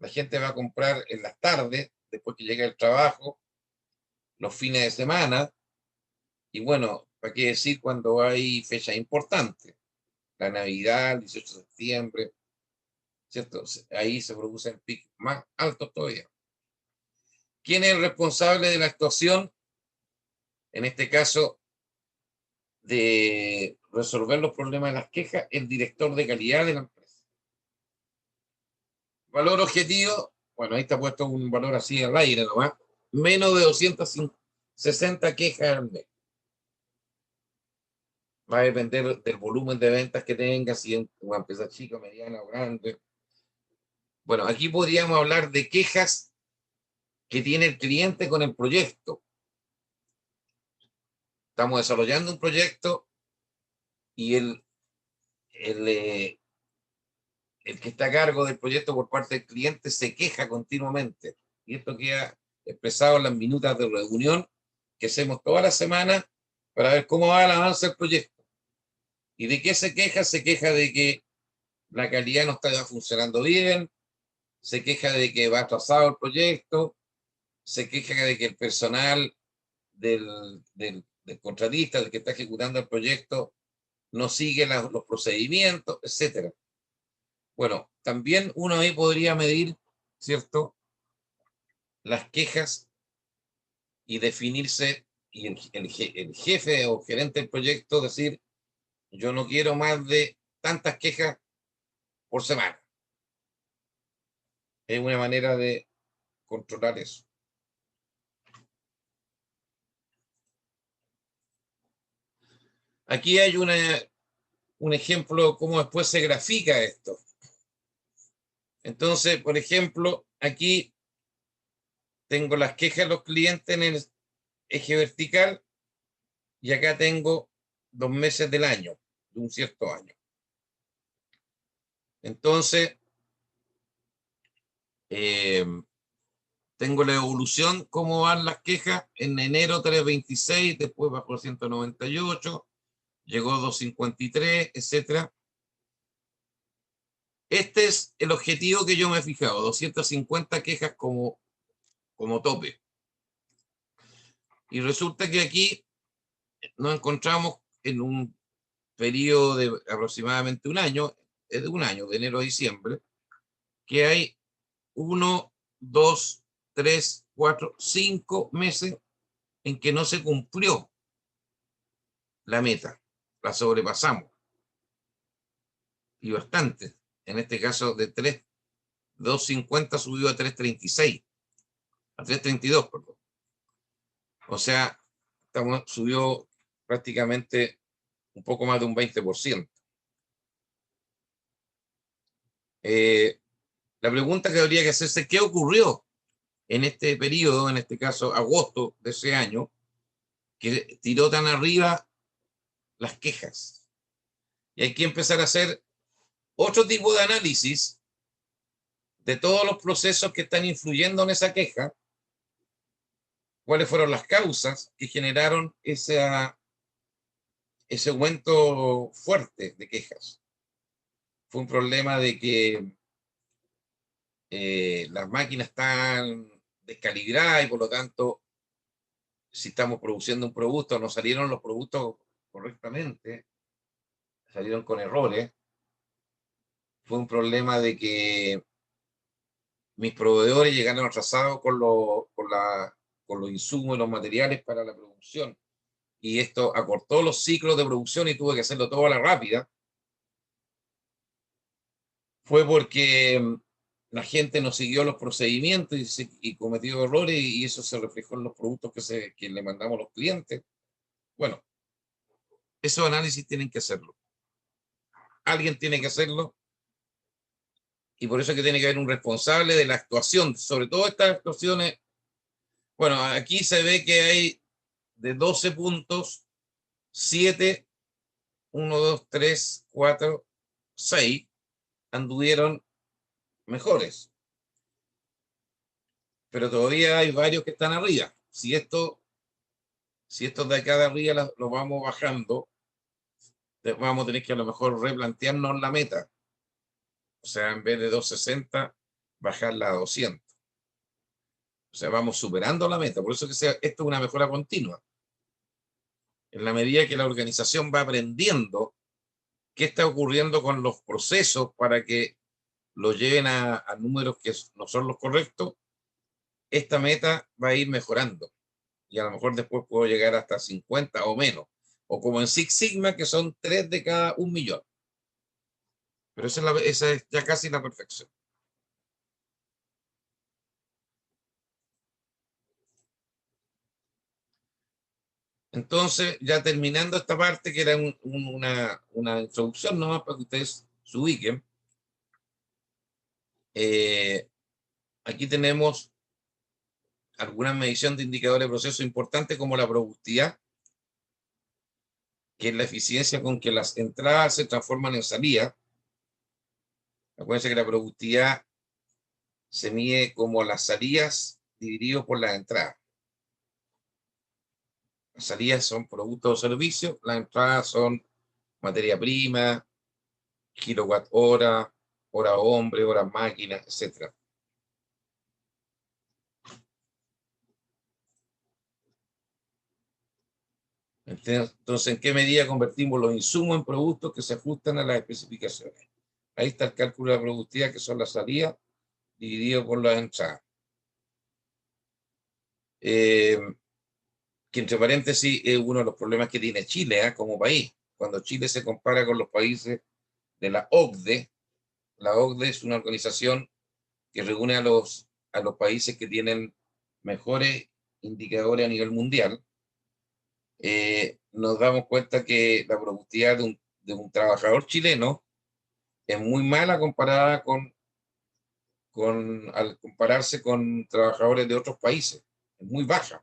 La gente va a comprar en las tardes, después que llega el trabajo, los fines de semana, y bueno, ¿para qué decir cuando hay fechas importantes? La Navidad, el 18 de septiembre, ¿cierto? Ahí se producen picos más altos todavía. ¿Quién es el responsable de la actuación? En este caso, de resolver los problemas de las quejas, el director de calidad de la empresa. Valor objetivo, bueno, ahí está puesto un valor así al aire nomás, menos de 260 quejas al mes. Va a depender del volumen de ventas que tenga, si es una empresa chica, mediana o grande. Bueno, aquí podríamos hablar de quejas que tiene el cliente con el proyecto. Estamos desarrollando un proyecto y el que está a cargo del proyecto por parte del cliente se queja continuamente. Y esto queda expresado en las minutas de reunión que hacemos toda la semana para ver cómo va el avance del proyecto. ¿Y de qué se queja? Se queja de que la calidad no está funcionando bien, se queja de que va atrasado el proyecto, se queja de que el personal del contratista, del que está ejecutando el proyecto, no sigue los procedimientos, etcétera. Bueno, también uno ahí podría medir, ¿cierto?, las quejas y definirse, y el jefe o gerente del proyecto decir, yo no quiero más de tantas quejas por semana. Es una manera de controlar eso. Aquí hay un ejemplo de cómo después se grafica esto. Entonces, por ejemplo, aquí tengo las quejas de los clientes en el eje vertical y acá tengo 2 meses del año, de un cierto año. Entonces, tengo la evolución, cómo van las quejas. En enero 326, después bajó a 198, llegó a 253, etcétera. Este es el objetivo que yo me he fijado, 250 quejas como tope. Y resulta que aquí nos encontramos en un periodo de aproximadamente un año, es de un año, de enero a diciembre, que hay 1, 2, 3, 4, 5 meses en que no se cumplió la meta, la sobrepasamos. Y bastante. En este caso de 250 subió a 336, a 332, perdón. O sea, subió prácticamente un poco más de un 20%. La pregunta que habría que hacerse, ¿qué ocurrió en este periodo, en este caso agosto de ese año, que tiró tan arriba las quejas? Y hay que empezar a hacer otro tipo de análisis de todos los procesos que están influyendo en esa queja, cuáles fueron las causas que generaron ese aumento fuerte de quejas. Fue un problema de que las máquinas están descalibradas y por lo tanto, si estamos produciendo un producto, no salieron los productos correctamente, salieron con errores. Fue un problema de que mis proveedores llegaron atrasados con los insumos y los materiales para la producción. Y esto acortó los ciclos de producción y tuve que hacerlo todo a la rápida. Fue porque la gente no siguió los procedimientos y cometió errores, y eso se reflejó en los productos que le mandamos a los clientes. Bueno, esos análisis tienen que hacerlo. Alguien tiene que hacerlo, y por eso es que tiene que haber un responsable de la actuación, sobre todo estas actuaciones. Bueno, aquí se ve que hay de 12 puntos, 7, 1, 2, 3, 4, 6 anduvieron mejores. Pero todavía hay varios que están arriba. Si estos de acá de arriba los vamos bajando, vamos a tener que a lo mejor replantearnos la meta. O sea, en vez de 260, bajarla a 200. O sea, vamos superando la meta. Por eso que esto es una mejora continua. En la medida que la organización va aprendiendo qué está ocurriendo con los procesos para que lo lleven a números que no son los correctos, esta meta va a ir mejorando. Y a lo mejor después puedo llegar hasta 50 o menos. O como en Six Sigma, que son 3 de cada 1.000.000. Pero esa es ya casi la perfección. Entonces, ya terminando esta parte, que era una introducción nomás para que ustedes se ubiquen, aquí tenemos alguna medición de indicadores de proceso importantes como la productividad, que es la eficiencia con que las entradas se transforman en salidas. Acuérdense que la productividad se mide como las salidas dividido por las entradas. Las salidas son productos o servicios, las entradas son materia prima, kilowatt hora, hora hombre, hora máquina, etc. Entonces, ¿en qué medida convertimos los insumos en productos que se ajustan a las especificaciones? Ahí está el cálculo de la productividad, que son las salidas dividido por las entradas. Que entre paréntesis es uno de los problemas que tiene Chile como país. Cuando Chile se compara con los países de la OCDE es una organización que reúne a los países que tienen mejores indicadores a nivel mundial. Nos damos cuenta que la productividad de un trabajador chileno es muy mala comparada al compararse con trabajadores de otros países. Es muy baja.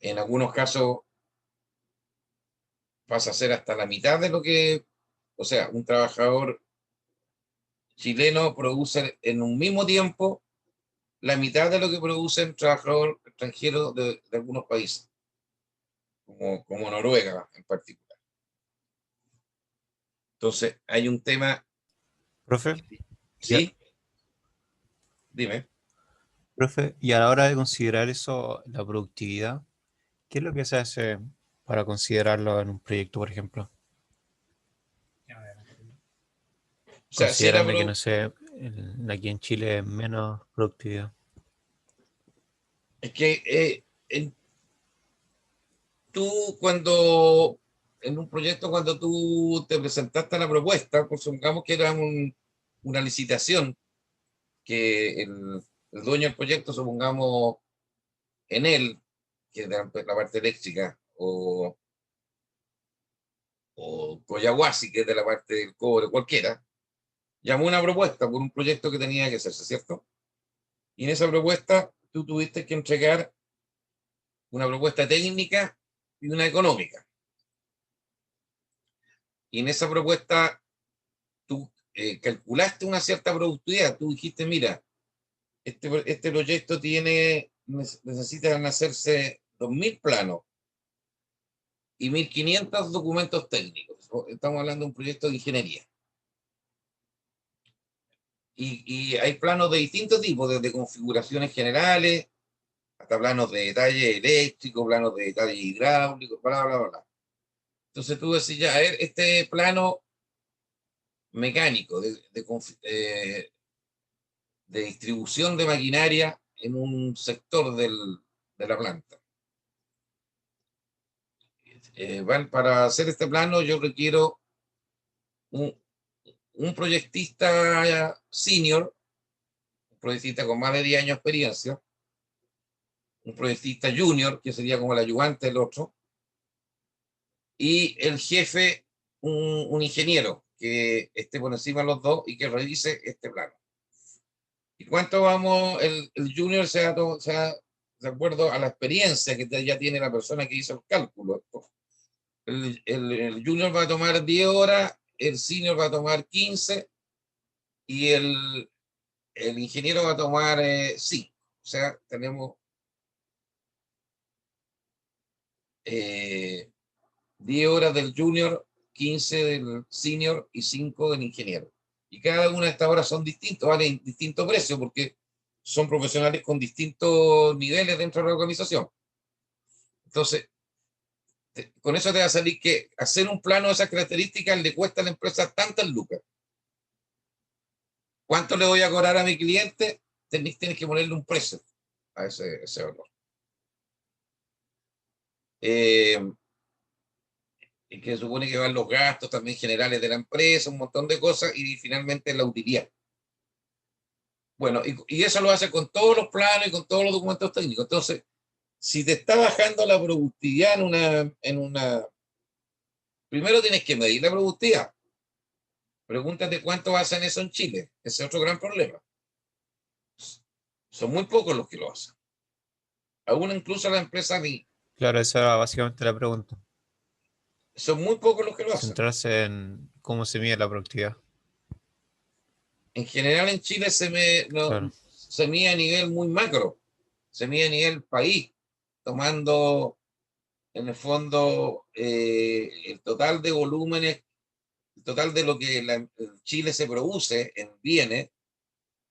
En algunos casos pasa a ser hasta la mitad de lo que, o sea, un trabajador chileno produce en un mismo tiempo la mitad de lo que produce un trabajador extranjero de algunos países, como Noruega en particular. Entonces, hay un tema. Profe, ¿Sí? Dime. profe, y a la hora de considerar eso, la productividad, ¿qué es lo que se hace para considerarlo en un proyecto, por ejemplo? O sea, si Considerando que, no sé, aquí en Chile es menos productividad. es que tú cuando, en un proyecto, cuando tú te presentaste a la propuesta, pues supongamos que era una licitación, que el dueño del proyecto, supongamos, Enel, que es de la parte eléctrica, o Coyahuasi, que es de la parte del cobre, cualquiera, llamó una propuesta por un proyecto que tenía que hacerse, ¿cierto? Y en esa propuesta tú tuviste que entregar una propuesta técnica y una económica. Y en esa propuesta tú calculaste una cierta productividad. Tú dijiste, mira, este proyecto necesitan hacerse 2.000 planos y 1.500 documentos técnicos. Estamos hablando de un proyecto de ingeniería. Y hay planos de distintos tipos, desde configuraciones generales hasta planos de detalle eléctrico, planos de detalle hidráulico, bla, bla, bla. Entonces tú decís, ya, a ver, este plano mecánico de distribución de maquinaria en un sector de la planta. Para hacer este plano yo requiero un proyectista senior, un proyectista con más de 10 años de experiencia, un proyectista junior, que sería como el ayudante del otro, y el jefe, un ingeniero que esté por encima de los dos y que revise este plano. ¿Y cuánto vamos? El junior sea de acuerdo a la experiencia que ya tiene la persona que hizo el cálculo. El junior va a tomar 10 horas, el senior va a tomar 15 y el ingeniero va a tomar 5. O sea, tenemos 10 horas del junior, 15 del senior y 5 del ingeniero. Y cada una de estas horas son distintas, valen distinto precio porque son profesionales con distintos niveles dentro de la organización. Entonces, con eso te va a salir que hacer un plano de esas características le cuesta a la empresa tantas lucas. ¿Cuánto le voy a cobrar a mi cliente? Tienes que ponerle un precio a ese valor. Y que supone que van los gastos también generales de la empresa, un montón de cosas, y finalmente la utilidad. Bueno, y eso lo hace con todos los planos y con todos los documentos técnicos. Entonces, si te está bajando la productividad primero tienes que medir la productividad. Pregúntate cuánto hacen eso en Chile. Ese es otro gran problema. Son muy pocos los que lo hacen. Aún incluso las empresas Claro, esa era básicamente la pregunta. son muy pocos los que lo hacen. Centrarse en cómo se mide la productividad. En general en Chile Claro. se mide a nivel muy macro. Se mide a nivel país, tomando en el fondo el total de volúmenes, el total de lo que en Chile se produce en bienes.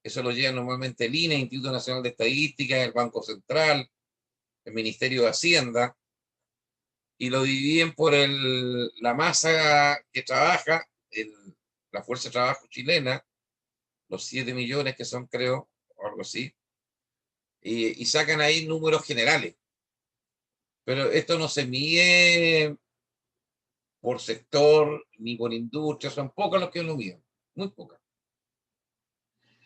Eso lo lleva normalmente el INE, Instituto Nacional de Estadística, el Banco Central, el Ministerio de Hacienda, y lo dividen por la masa que trabaja, la fuerza de trabajo chilena, los 7 millones que son, creo, o algo así, y sacan ahí números generales. Pero esto no se mide por sector ni por industria, son pocos los que lo miden, muy pocas.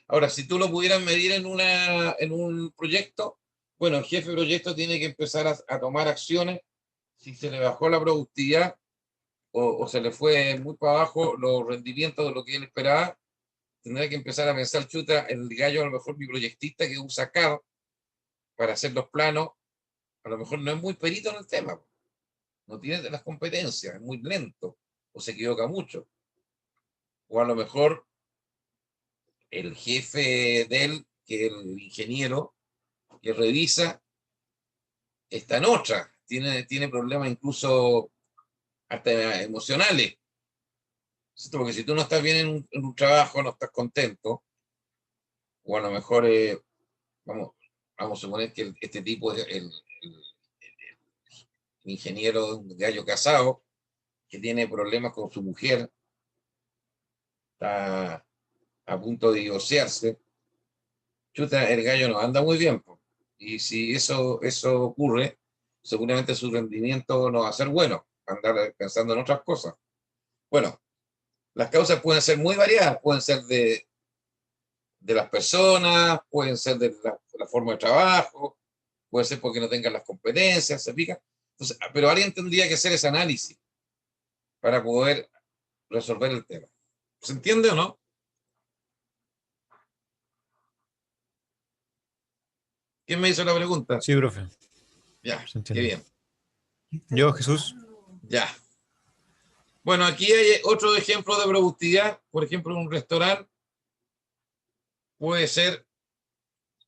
Ahora, si tú lo pudieras medir en un proyecto, bueno, el jefe de proyecto tiene que empezar a tomar acciones. Si se le bajó la productividad o se le fue muy para abajo los rendimientos de lo que él esperaba, tendrá que empezar a pensar, chuta, el gallo a lo mejor mi proyectista que usa CAD para hacer los planos, a lo mejor no es muy perito en el tema, no tiene las competencias, es muy lento o se equivoca mucho. O a lo mejor el jefe de él, que el ingeniero que revisa, está en otra, tiene problemas incluso hasta emocionales. Porque si tú no estás bien en un trabajo, no estás contento, o a lo mejor, vamos a suponer que este tipo es el ingeniero de un gallo casado, que tiene problemas con su mujer, está a punto de divorciarse, chuta, el gallo no anda muy bien. Y si eso ocurre, seguramente su rendimiento no va a ser bueno, andar pensando en otras cosas. Bueno, las causas pueden ser muy variadas, pueden ser de las personas, pueden ser de la forma de trabajo, puede ser porque no tengan las competencias, ¿se fija? Entonces, pero alguien tendría que hacer ese análisis para poder resolver el tema. ¿Se entiende o no? ¿Quién me hizo la pregunta? Sí, profe. Ya, Se qué entiende. bien. Yo, Jesús. Ya. Bueno, aquí hay otro ejemplo de productividad. Por ejemplo, en un restaurante puede ser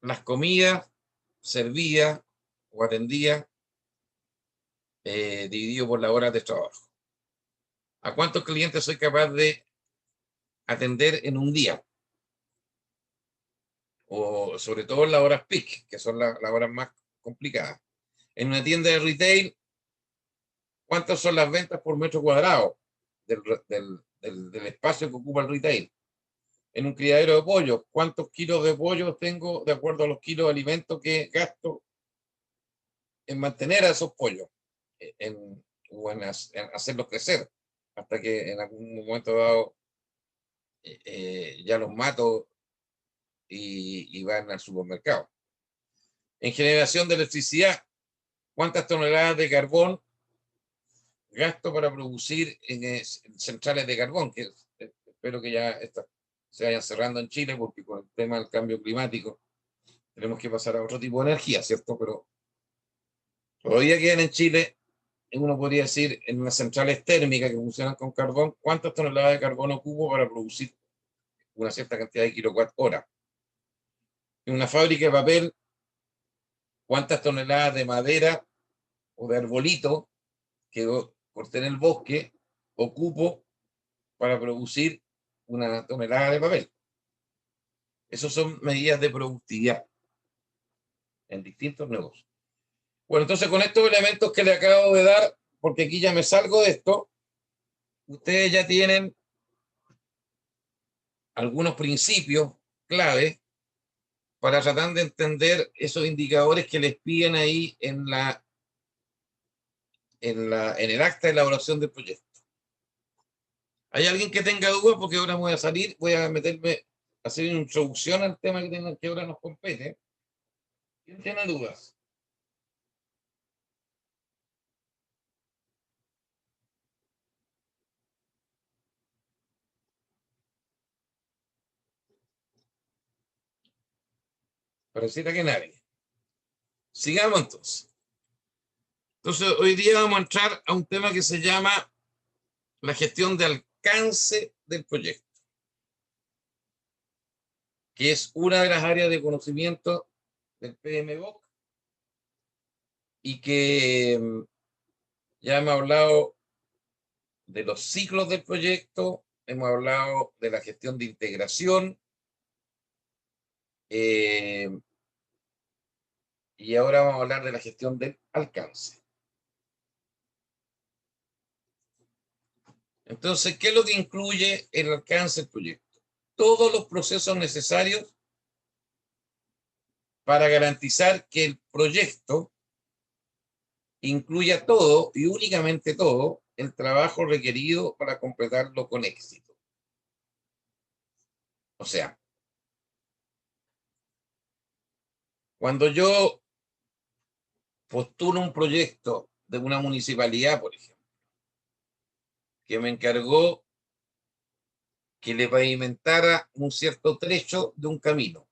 las comidas servidas o atendidas dividido por las horas de trabajo. ¿A cuántos clientes soy capaz de atender en un día? O sobre todo en las horas peak, que son las horas más complicadas. En una tienda de retail, ¿Cuántas son las ventas por metro cuadrado del espacio que ocupa el retail? En un criadero de pollo, ¿cuántos kilos de pollo tengo de acuerdo a los kilos de alimento que gasto en mantener a esos pollos? O en hacerlos crecer, hasta que en algún momento dado ya los mato y van al supermercado. En generación de electricidad, ¿cuántas toneladas de carbón gasto para producir en centrales de carbón? Que espero que ya se vayan cerrando en Chile, porque con el tema del cambio climático tenemos que pasar a otro tipo de energía, ¿cierto? Pero todavía quedan en Chile, uno podría decir, en unas centrales térmicas que funcionan con carbón, ¿cuántas toneladas de carbón ocupo para producir una cierta cantidad de kilowatt hora? En una fábrica de papel, ¿cuántas toneladas de madera o de arbolito que corté en el bosque ocupo para producir una tonelada de papel? Esas son medidas de productividad en distintos negocios. Bueno, entonces con estos elementos que le acabo de dar, porque aquí ya me salgo de esto, ustedes ya tienen algunos principios clave para tratar de entender esos indicadores que les piden ahí en el acta de elaboración del proyecto. ¿Hay alguien que tenga dudas? Porque ahora voy a salir, voy a meterme a hacer una introducción al tema que ahora nos compete. ¿Quién tiene dudas? Pareciera que nadie. Sigamos entonces. Entonces, hoy día vamos a entrar a un tema que se llama la gestión de alcance del proyecto, que es una de las áreas de conocimiento del PMBOK y que ya hemos hablado de los ciclos del proyecto, hemos hablado de la gestión de integración, y ahora vamos a hablar de la gestión del alcance. Entonces, ¿qué es lo que incluye el alcance del proyecto? Todos los procesos necesarios para garantizar que el proyecto incluya todo y únicamente todo el trabajo requerido para completarlo con éxito. O sea, cuando yo postulo un proyecto de una municipalidad, por ejemplo, que me encargó que le pavimentara un cierto trecho de un camino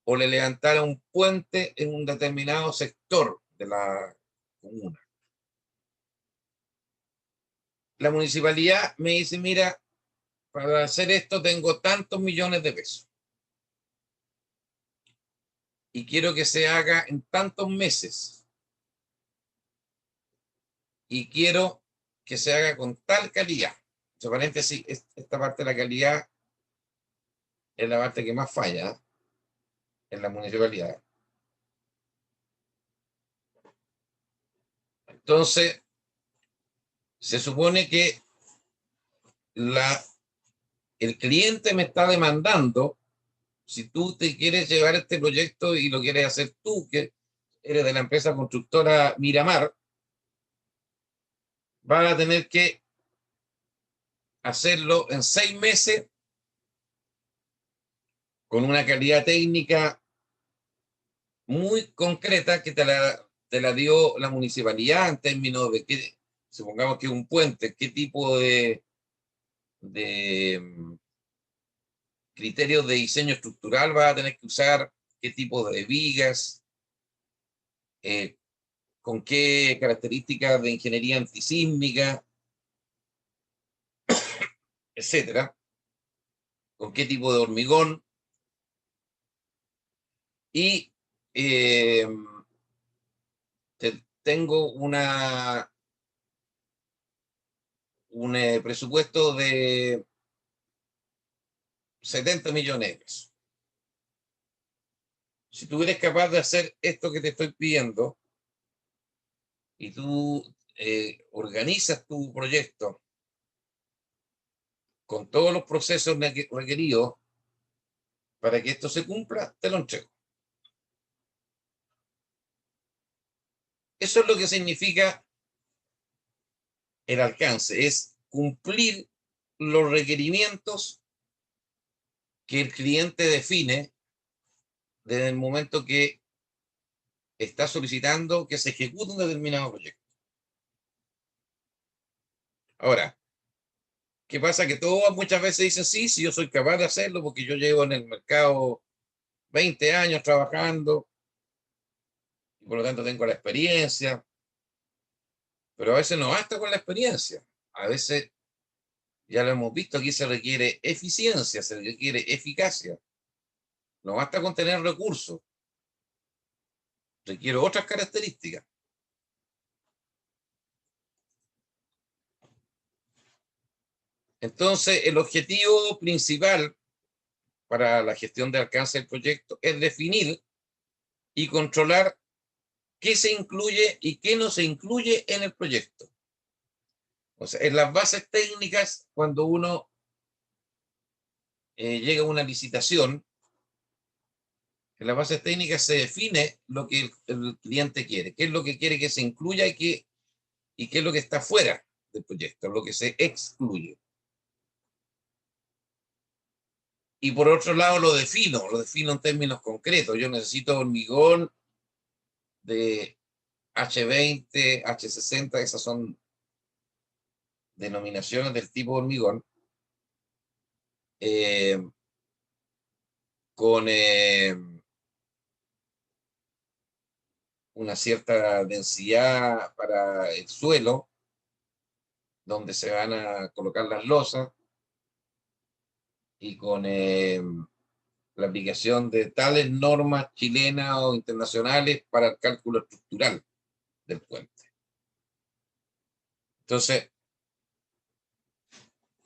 o le levantara un puente en un determinado sector de la comuna. La municipalidad me dice, mira, para hacer esto tengo tantos millones de pesos y quiero que se haga en tantos meses y quiero que se haga con tal calidad. Entre paréntesis, esta parte de la calidad es la parte que más falla en la municipalidad. Entonces, se supone que el cliente me está demandando, si tú te quieres llevar este proyecto y lo quieres hacer tú, que eres de la empresa constructora Miramar, vas a tener que hacerlo en 6 meses con una calidad técnica muy concreta que te la dio la municipalidad en términos de que, supongamos que es un puente, qué tipo de criterios de diseño estructural vas a tener que usar, qué tipo de vigas, con qué características de ingeniería antisísmica, etcétera, con qué tipo de hormigón. Y tengo un presupuesto de 70 millones de pesos. Si tú eres capaz de hacer esto que te estoy pidiendo y tú organizas tu proyecto con todos los procesos requeridos para que esto se cumpla, te lo entrego. Eso es lo que significa el alcance, es cumplir los requerimientos que el cliente define desde el momento que está solicitando que se ejecute un determinado proyecto. Ahora, ¿qué pasa? Que todos muchas veces dicen, sí, sí, yo soy capaz de hacerlo porque yo llevo en el mercado 20 años trabajando y por lo tanto tengo la experiencia, pero a veces no basta con la experiencia. A veces, ya lo hemos visto, aquí se requiere eficiencia, se requiere eficacia. No basta con tener recursos, requiere otras características. Entonces, el objetivo principal para la gestión de alcance del proyecto es definir y controlar qué se incluye y qué no se incluye en el proyecto. O sea, en las bases técnicas, cuando uno llega a una licitación, en las bases técnicas se define lo que el cliente quiere, qué es lo que quiere que se incluya y qué es lo que está fuera del proyecto, lo que se excluye. Y por otro lado lo defino en términos concretos. Yo necesito hormigón de H20, H60, esas son denominaciones del tipo de hormigón, con una cierta densidad para el suelo, donde se van a colocar las losas, y con la aplicación de tales normas chilenas o internacionales para el cálculo estructural del puente. Entonces,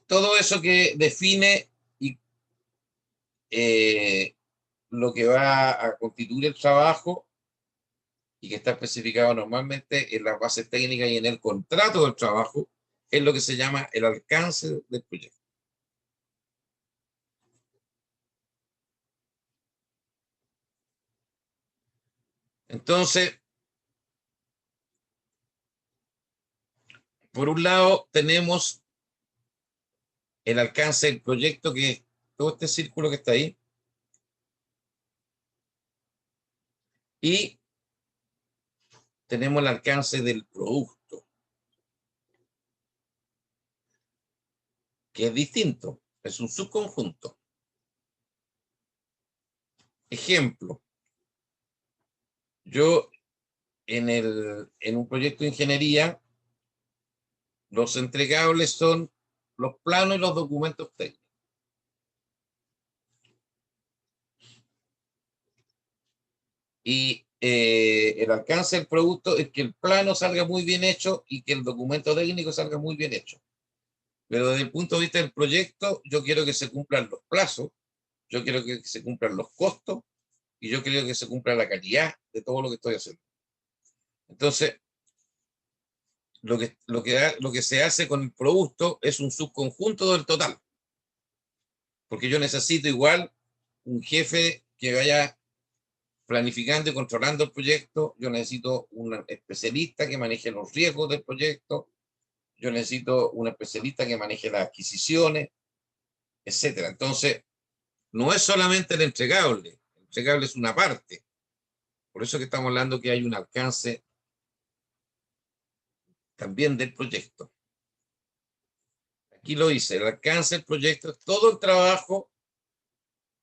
todo eso que define y lo que va a constituir el trabajo y que está especificado normalmente en las bases técnicas y en el contrato del trabajo, es lo que se llama el alcance del proyecto. Entonces, por un lado tenemos el alcance del proyecto, que es todo este círculo que está ahí, y tenemos el alcance del producto, que es distinto, es un subconjunto. Ejemplo, yo en un proyecto de ingeniería, los entregables son los planos y los documentos técnicos. Y el alcance del producto es que el plano salga muy bien hecho y que el documento técnico salga muy bien hecho. Pero desde el punto de vista del proyecto, yo quiero que se cumplan los plazos, yo quiero que se cumplan los costos y yo quiero que se cumpla la calidad de todo lo que estoy haciendo. Entonces, lo que se hace con el producto es un subconjunto del total. Porque yo necesito igual un jefe que vaya planificando y controlando el proyecto, yo necesito un especialista que maneje los riesgos del proyecto, yo necesito un especialista que maneje las adquisiciones, etcétera. Entonces, no es solamente el entregable es una parte. Por eso que estamos hablando que hay un alcance también del proyecto. Aquí lo dice, el alcance del proyecto es todo el trabajo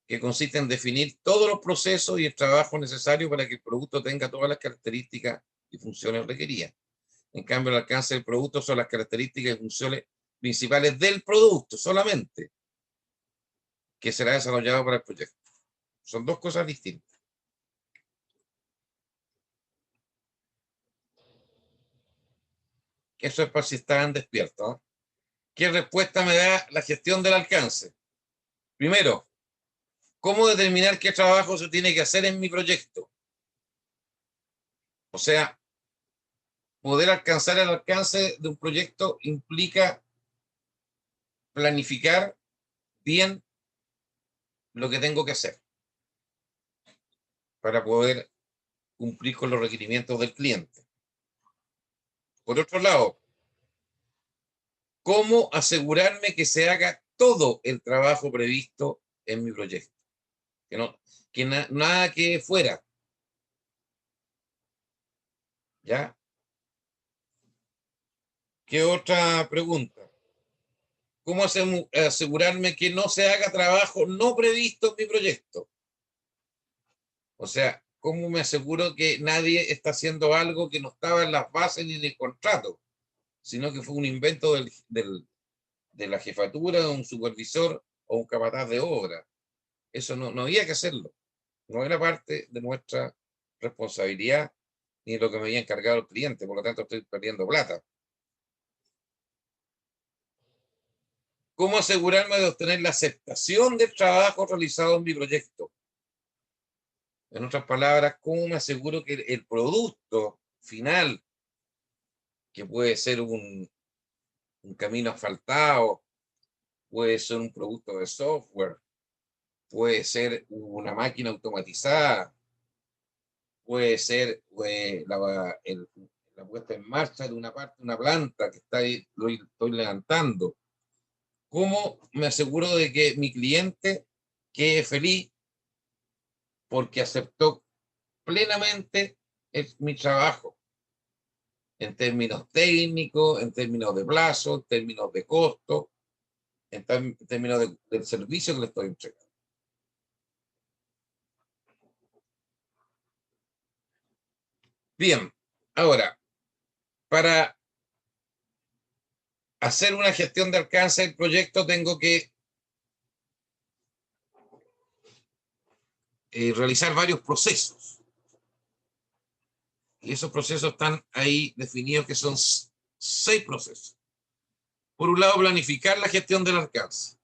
que consiste en definir todos los procesos y el trabajo necesario para que el producto tenga todas las características y funciones requeridas. En cambio, el alcance del producto son las características y funciones principales del producto solamente, que será desarrollado para el proyecto. Son dos cosas distintas. Eso es para si estaban despiertos, ¿no? ¿Qué respuesta me da la gestión del alcance? Primero, ¿cómo determinar qué trabajo se tiene que hacer en mi proyecto? O sea, poder alcanzar el alcance de un proyecto implica planificar bien lo que tengo que hacer para poder cumplir con los requerimientos del cliente. Por otro lado, ¿cómo asegurarme que se haga todo el trabajo previsto en mi proyecto? Que nada quede fuera. ¿Ya? ¿Qué otra pregunta? ¿Cómo asegurarme que no se haga trabajo no previsto en mi proyecto? O sea, ¿cómo me aseguro que nadie está haciendo algo que no estaba en las bases ni en el contrato, sino que fue un invento de la jefatura, de un supervisor o un capataz de obra? Eso no había que hacerlo. No era parte de nuestra responsabilidad ni de lo que me había encargado el cliente, por lo tanto estoy perdiendo plata. ¿Cómo asegurarme de obtener la aceptación del trabajo realizado en mi proyecto? En otras palabras, ¿cómo me aseguro que el producto final, que puede ser un camino asfaltado, puede ser un producto de software, puede ser una máquina automatizada, puede ser la puesta en marcha de una parte, una planta que está ahí, lo estoy levantando? ¿Cómo me aseguro de que mi cliente quede feliz porque aceptó plenamente mi trabajo? En términos técnicos, en términos de plazo, en términos de costo, en términos del servicio que le estoy entregando. Bien, ahora, para hacer una gestión de alcance del proyecto tengo que realizar varios procesos. Y esos procesos están ahí definidos, que son 6 procesos. Por un lado, planificar la gestión del alcance.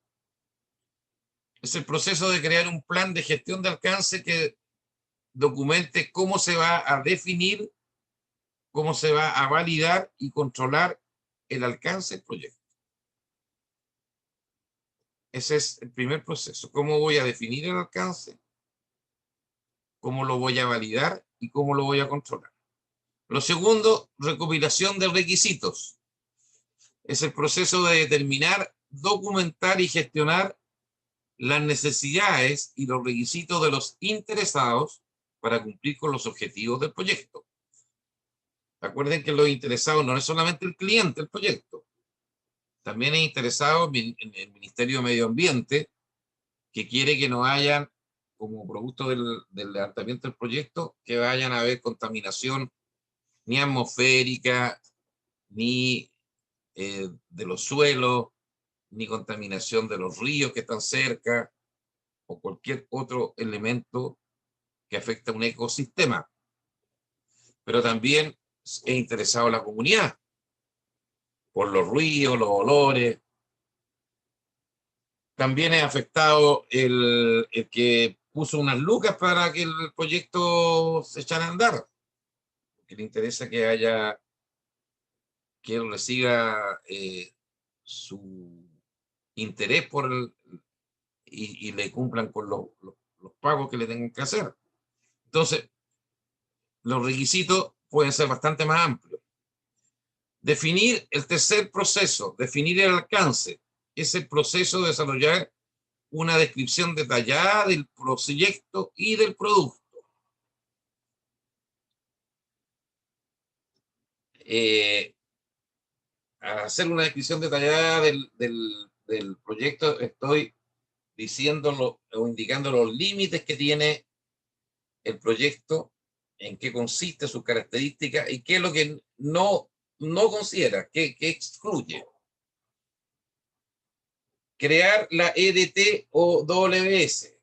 Es el proceso de crear un plan de gestión de alcance que documente cómo se va a definir, cómo se va a validar y controlar el alcance del proyecto. Ese es el primer proceso. ¿Cómo voy a definir el alcance? ¿Cómo lo voy a validar? ¿Y cómo lo voy a controlar? Lo segundo, recopilación de requisitos. Es el proceso de determinar, documentar y gestionar las necesidades y los requisitos de los interesados para cumplir con los objetivos del proyecto. Recuerden que los interesados no es solamente el cliente del proyecto, también es interesado en el Ministerio de Medio Ambiente, que quiere que no hayan, como producto del levantamiento del proyecto, que vayan a haber contaminación ni atmosférica, ni de los suelos, ni contaminación de los ríos que están cerca, o cualquier otro elemento que afecta a un ecosistema. Pero también es interesado la comunidad, por los ruidos, los olores. También es afectado el que puso unas lucas para que el proyecto se echara a andar, porque le interesa que haya, que él reciba su interés por y le cumplan con los pagos que le tengan que hacer. Entonces, los requisitos pueden ser bastante más amplios. Definir el tercer proceso, definir el alcance, es el proceso de desarrollar una descripción detallada del proyecto y del producto. Al hacer una descripción detallada del proyecto, estoy diciéndolo o indicando los límites que tiene el proyecto, en qué consiste, sus características y qué es lo que no considera, qué excluye. Crear la EDT o WS.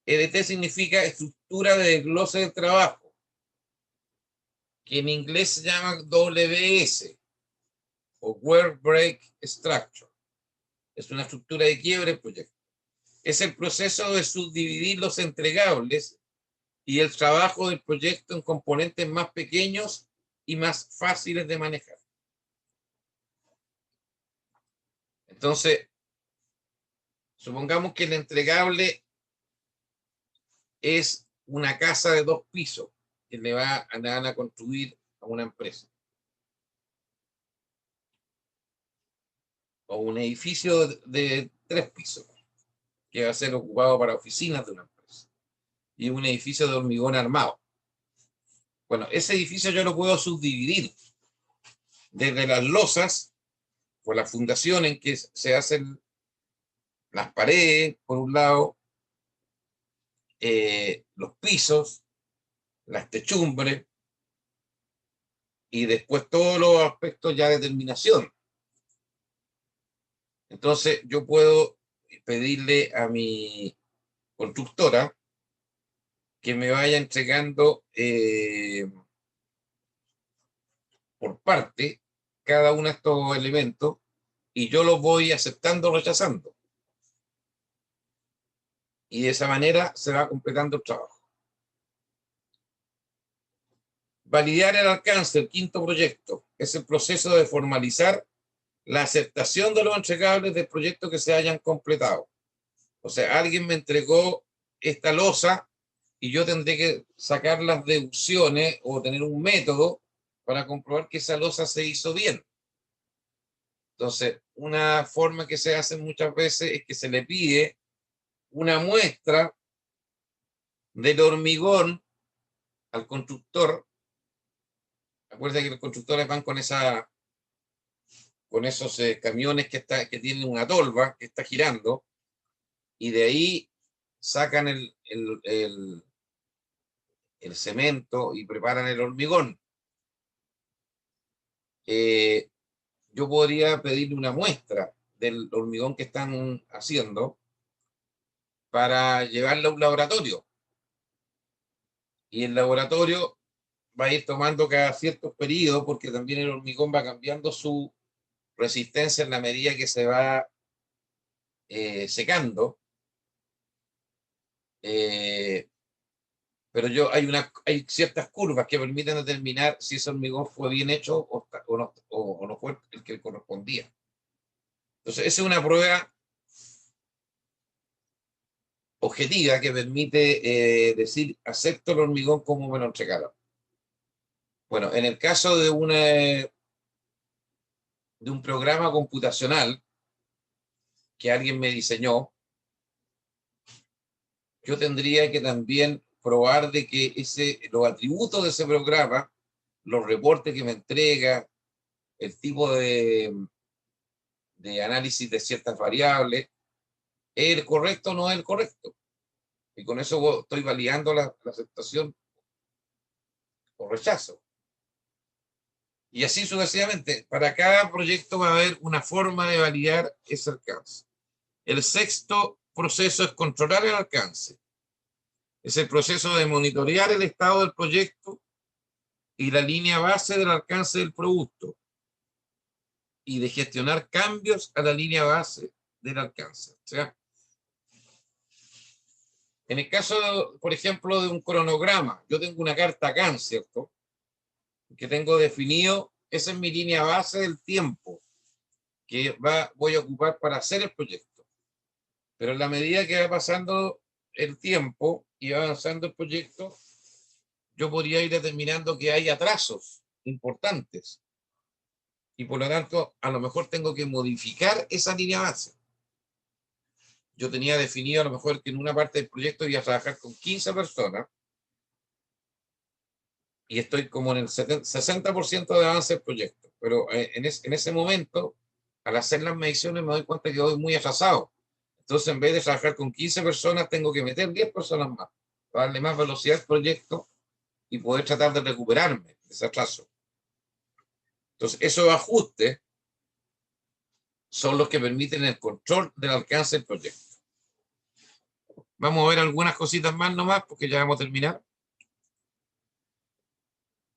EDT significa estructura de desglose del trabajo, que en inglés se llama WS o Work Break Structure. Es una estructura de quiebre del proyecto. Es el proceso de subdividir los entregables y el trabajo del proyecto en componentes más pequeños y más fáciles de manejar. Entonces, supongamos que el entregable es una casa de 2 pisos que le van a construir a una empresa. O un edificio de 3 pisos que va a ser ocupado para oficinas de una empresa. Y un edificio de hormigón armado. Bueno, ese edificio yo lo puedo subdividir desde las losas, por la fundación en que se hacen las paredes, por un lado, los pisos, las techumbres, y después todos los aspectos ya de terminación. Entonces yo puedo pedirle a mi constructora que me vaya entregando por parte cada uno de estos elementos y yo los voy aceptando o rechazando. Y de esa manera se va completando el trabajo. Validar el alcance, el quinto proyecto, es el proceso de formalizar la aceptación de los entregables del proyecto que se hayan completado. O sea, alguien me entregó esta losa y yo tendré que sacar las deducciones o tener un método para comprobar que esa losa se hizo bien. Entonces, una forma que se hace muchas veces es que se le pide una muestra del hormigón al constructor. Acuérdense que los constructores van con esos camiones que tienen una tolva que está girando, y de ahí sacan el cemento y preparan el hormigón. Yo podría pedirle una muestra del hormigón que están haciendo para llevarlo a un laboratorio. Y el laboratorio va a ir tomando cada ciertos periodos, porque también el hormigón va cambiando su resistencia en la medida que se va secando. Pero hay ciertas curvas que permiten determinar si ese hormigón fue bien hecho o no fue el que correspondía. Entonces, esa es una prueba objetiva que permite decir, acepto el hormigón como me lo entregaron. Bueno, en el caso de un programa computacional que alguien me diseñó, yo tendría que también probar de que los atributos de ese programa, los reportes que me entrega, el tipo de análisis de ciertas variables, ¿es el correcto o no es el correcto? Y con eso estoy validando la aceptación o rechazo. Y así sucesivamente. Para cada proyecto va a haber una forma de validar ese alcance. El sexto proceso es controlar el alcance. Es el proceso de monitorear el estado del proyecto y la línea base del alcance del producto, y de gestionar cambios a la línea base del alcance. O sea, en el caso, por ejemplo, de un cronograma, yo tengo una carta CAN, ¿cierto? Que tengo definido, esa es mi línea base del tiempo que voy a ocupar para hacer el proyecto. Pero en la medida que va pasando el tiempo y va avanzando el proyecto, yo podría ir determinando que hay atrasos importantes. Y por lo tanto, a lo mejor tengo que modificar esa línea base. Yo tenía definido a lo mejor que en una parte del proyecto iba a trabajar con 15 personas, y estoy como en el 60% de avance del proyecto. Pero en ese momento, al hacer las mediciones, me doy cuenta que voy muy atrasado. Entonces, en vez de trabajar con 15 personas, tengo que meter 10 personas más, para darle más velocidad al proyecto y poder tratar de recuperarme de ese atraso. Entonces, esos ajustes son los que permiten el control del alcance del proyecto. Vamos a ver algunas cositas más nomás, porque ya vamos a terminar.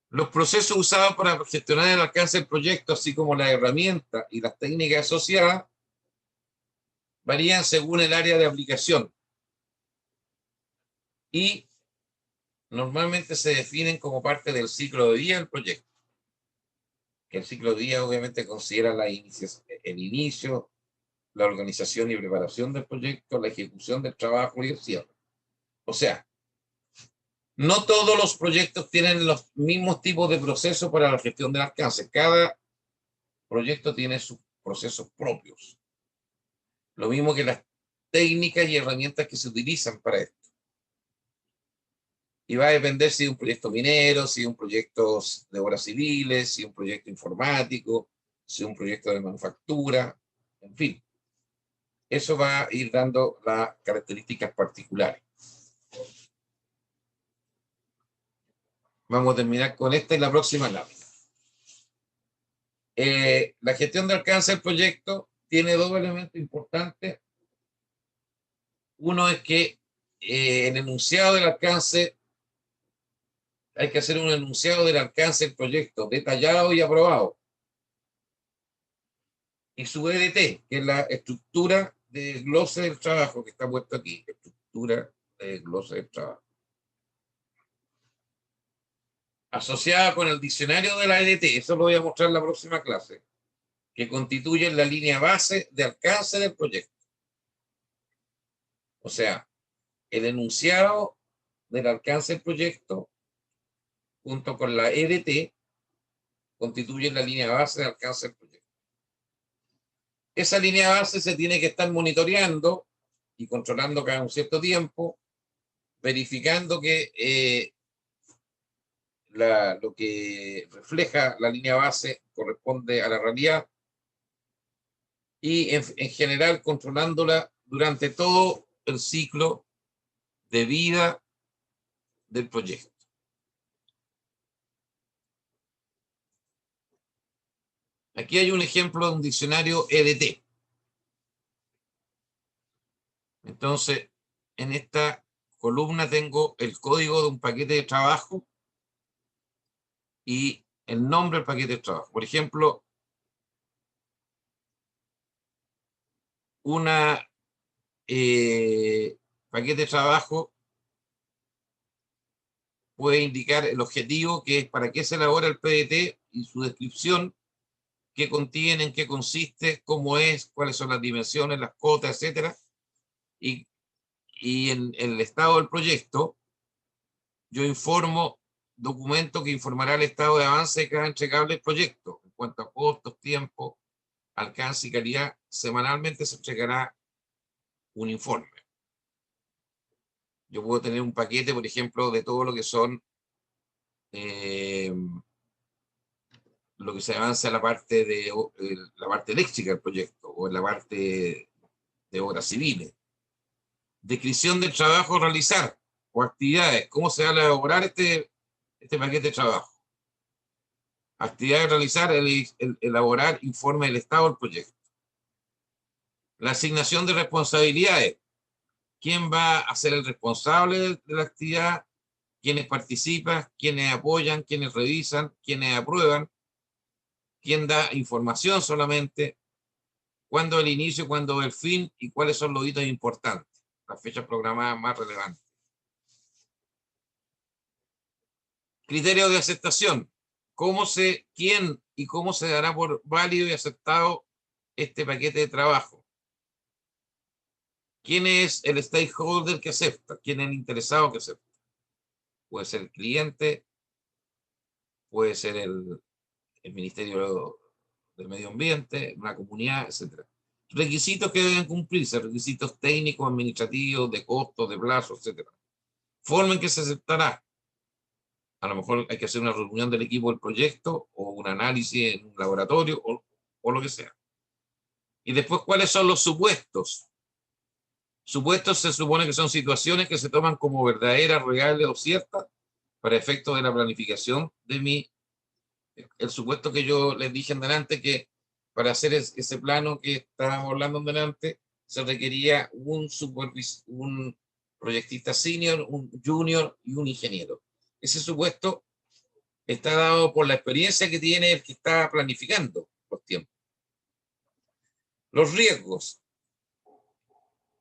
Los procesos usados para gestionar el alcance del proyecto, así como las herramientas y las técnicas asociadas, varían según el área de aplicación y normalmente se definen como parte del ciclo de vida del proyecto. El ciclo de vida obviamente considera el inicio, la organización y preparación del proyecto, la ejecución del trabajo y el cierre. O sea, no todos los proyectos tienen los mismos tipos de procesos para la gestión del alcance. Cada proyecto tiene sus procesos propios. Lo mismo que las técnicas y herramientas que se utilizan para esto. Y va a depender si es un proyecto minero, si es un proyecto de obras civiles, si es un proyecto informático, si es un proyecto de manufactura, en fin. Eso va a ir dando las características particulares. Vamos a terminar con esta y la próxima lámina. La gestión de alcance del proyecto tiene dos elementos importantes. Uno es que el enunciado del alcance, hay que hacer un enunciado del alcance del proyecto detallado y aprobado. Y su EDT, que es la estructura de glose del trabajo que está puesto aquí. Estructura de glose del trabajo. Asociada con el diccionario de la EDT, eso lo voy a mostrar en la próxima clase, que constituye la línea base de alcance del proyecto. O sea, el enunciado del alcance del proyecto, junto con la EDT, constituye la línea base de alcance del proyecto. Esa línea base se tiene que estar monitoreando y controlando cada un cierto tiempo, verificando que lo que refleja la línea base corresponde a la realidad y en general controlándola durante todo el ciclo de vida del proyecto. Aquí hay un ejemplo de un diccionario EDT. Entonces, en esta columna tengo el código de un paquete de trabajo y el nombre del paquete de trabajo. Por ejemplo, una paquete de trabajo puede indicar el objetivo, que es para qué se elabora el PDT, y su descripción, qué contiene, en qué consiste, cómo es, cuáles son las dimensiones, las cotas, etcétera. Y en el estado del proyecto, yo informo documento que informará el estado de avance de cada entregable del proyecto, en cuanto a costos, tiempo, alcance y calidad. Semanalmente se entregará un informe. Yo puedo tener un paquete, por ejemplo, de todo lo que son lo que se avanza en la parte eléctrica del proyecto o en la parte de obras civiles. Descripción del trabajo a realizar o actividades. ¿Cómo se va a elaborar este paquete de trabajo? Actividades a realizar, elaborar informe del estado del proyecto. La asignación de responsabilidades. ¿Quién va a ser el responsable de la actividad? ¿Quiénes participan? ¿Quiénes apoyan? ¿Quiénes revisan? ¿Quiénes aprueban? ¿Quién da información solamente? ¿Cuándo el inicio? ¿Cuándo el fin? ¿Y cuáles son los hitos importantes? Las fechas programadas más relevantes. Criterio de aceptación. ¿Quién y cómo se dará por válido y aceptado este paquete de trabajo? ¿Quién es el stakeholder que acepta? ¿Quién es el interesado que acepta? Puede ser el cliente, puede ser el Ministerio del Medio Ambiente, una comunidad, etc. Requisitos que deben cumplirse, requisitos técnicos, administrativos, de costos, de plazos, etc. Forma en que se aceptará. A lo mejor hay que hacer una reunión del equipo del proyecto o un análisis en un laboratorio o lo que sea. Y después, ¿cuáles son los supuestos? Supuestos se supone que son situaciones que se toman como verdaderas, reales o ciertas para efectos de la planificación de el supuesto que yo les dije en delante, que para hacer ese plano que estábamos hablando en delante, se requería un proyectista senior, un junior y un ingeniero. Ese supuesto está dado por la experiencia que tiene el que está planificando los tiempos. Los riesgos.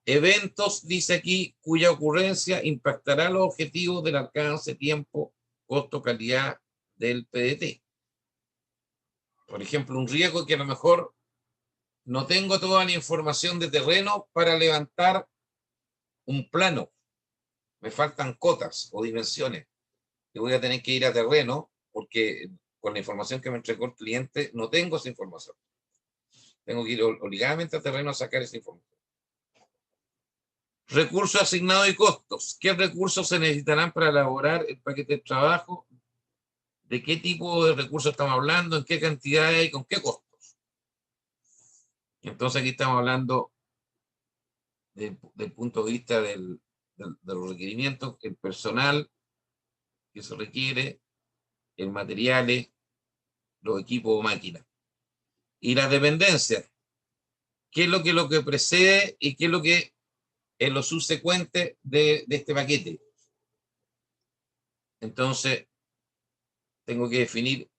Eventos, dice aquí, cuya ocurrencia impactará los objetivos del alcance, tiempo, costo, calidad del PDT. Por ejemplo, un riesgo que a lo mejor no tengo toda la información de terreno para levantar un plano. Me faltan cotas o dimensiones. Y voy a tener que ir a terreno porque con la información que me entregó el cliente no tengo esa información. Tengo que ir obligadamente a terreno a sacar esa información. Recursos asignados y costos. ¿Qué recursos se necesitarán para elaborar el paquete de trabajo? ¿De qué tipo de recursos estamos hablando? ¿En qué cantidades y con qué costos? Entonces aquí estamos hablando del punto de vista de los requerimientos, el personal que se requiere, el materiales, los equipos o máquinas. Y las dependencias. ¿Qué es lo que precede y qué es lo que es lo subsecuente de este paquete? Entonces, tengo que definir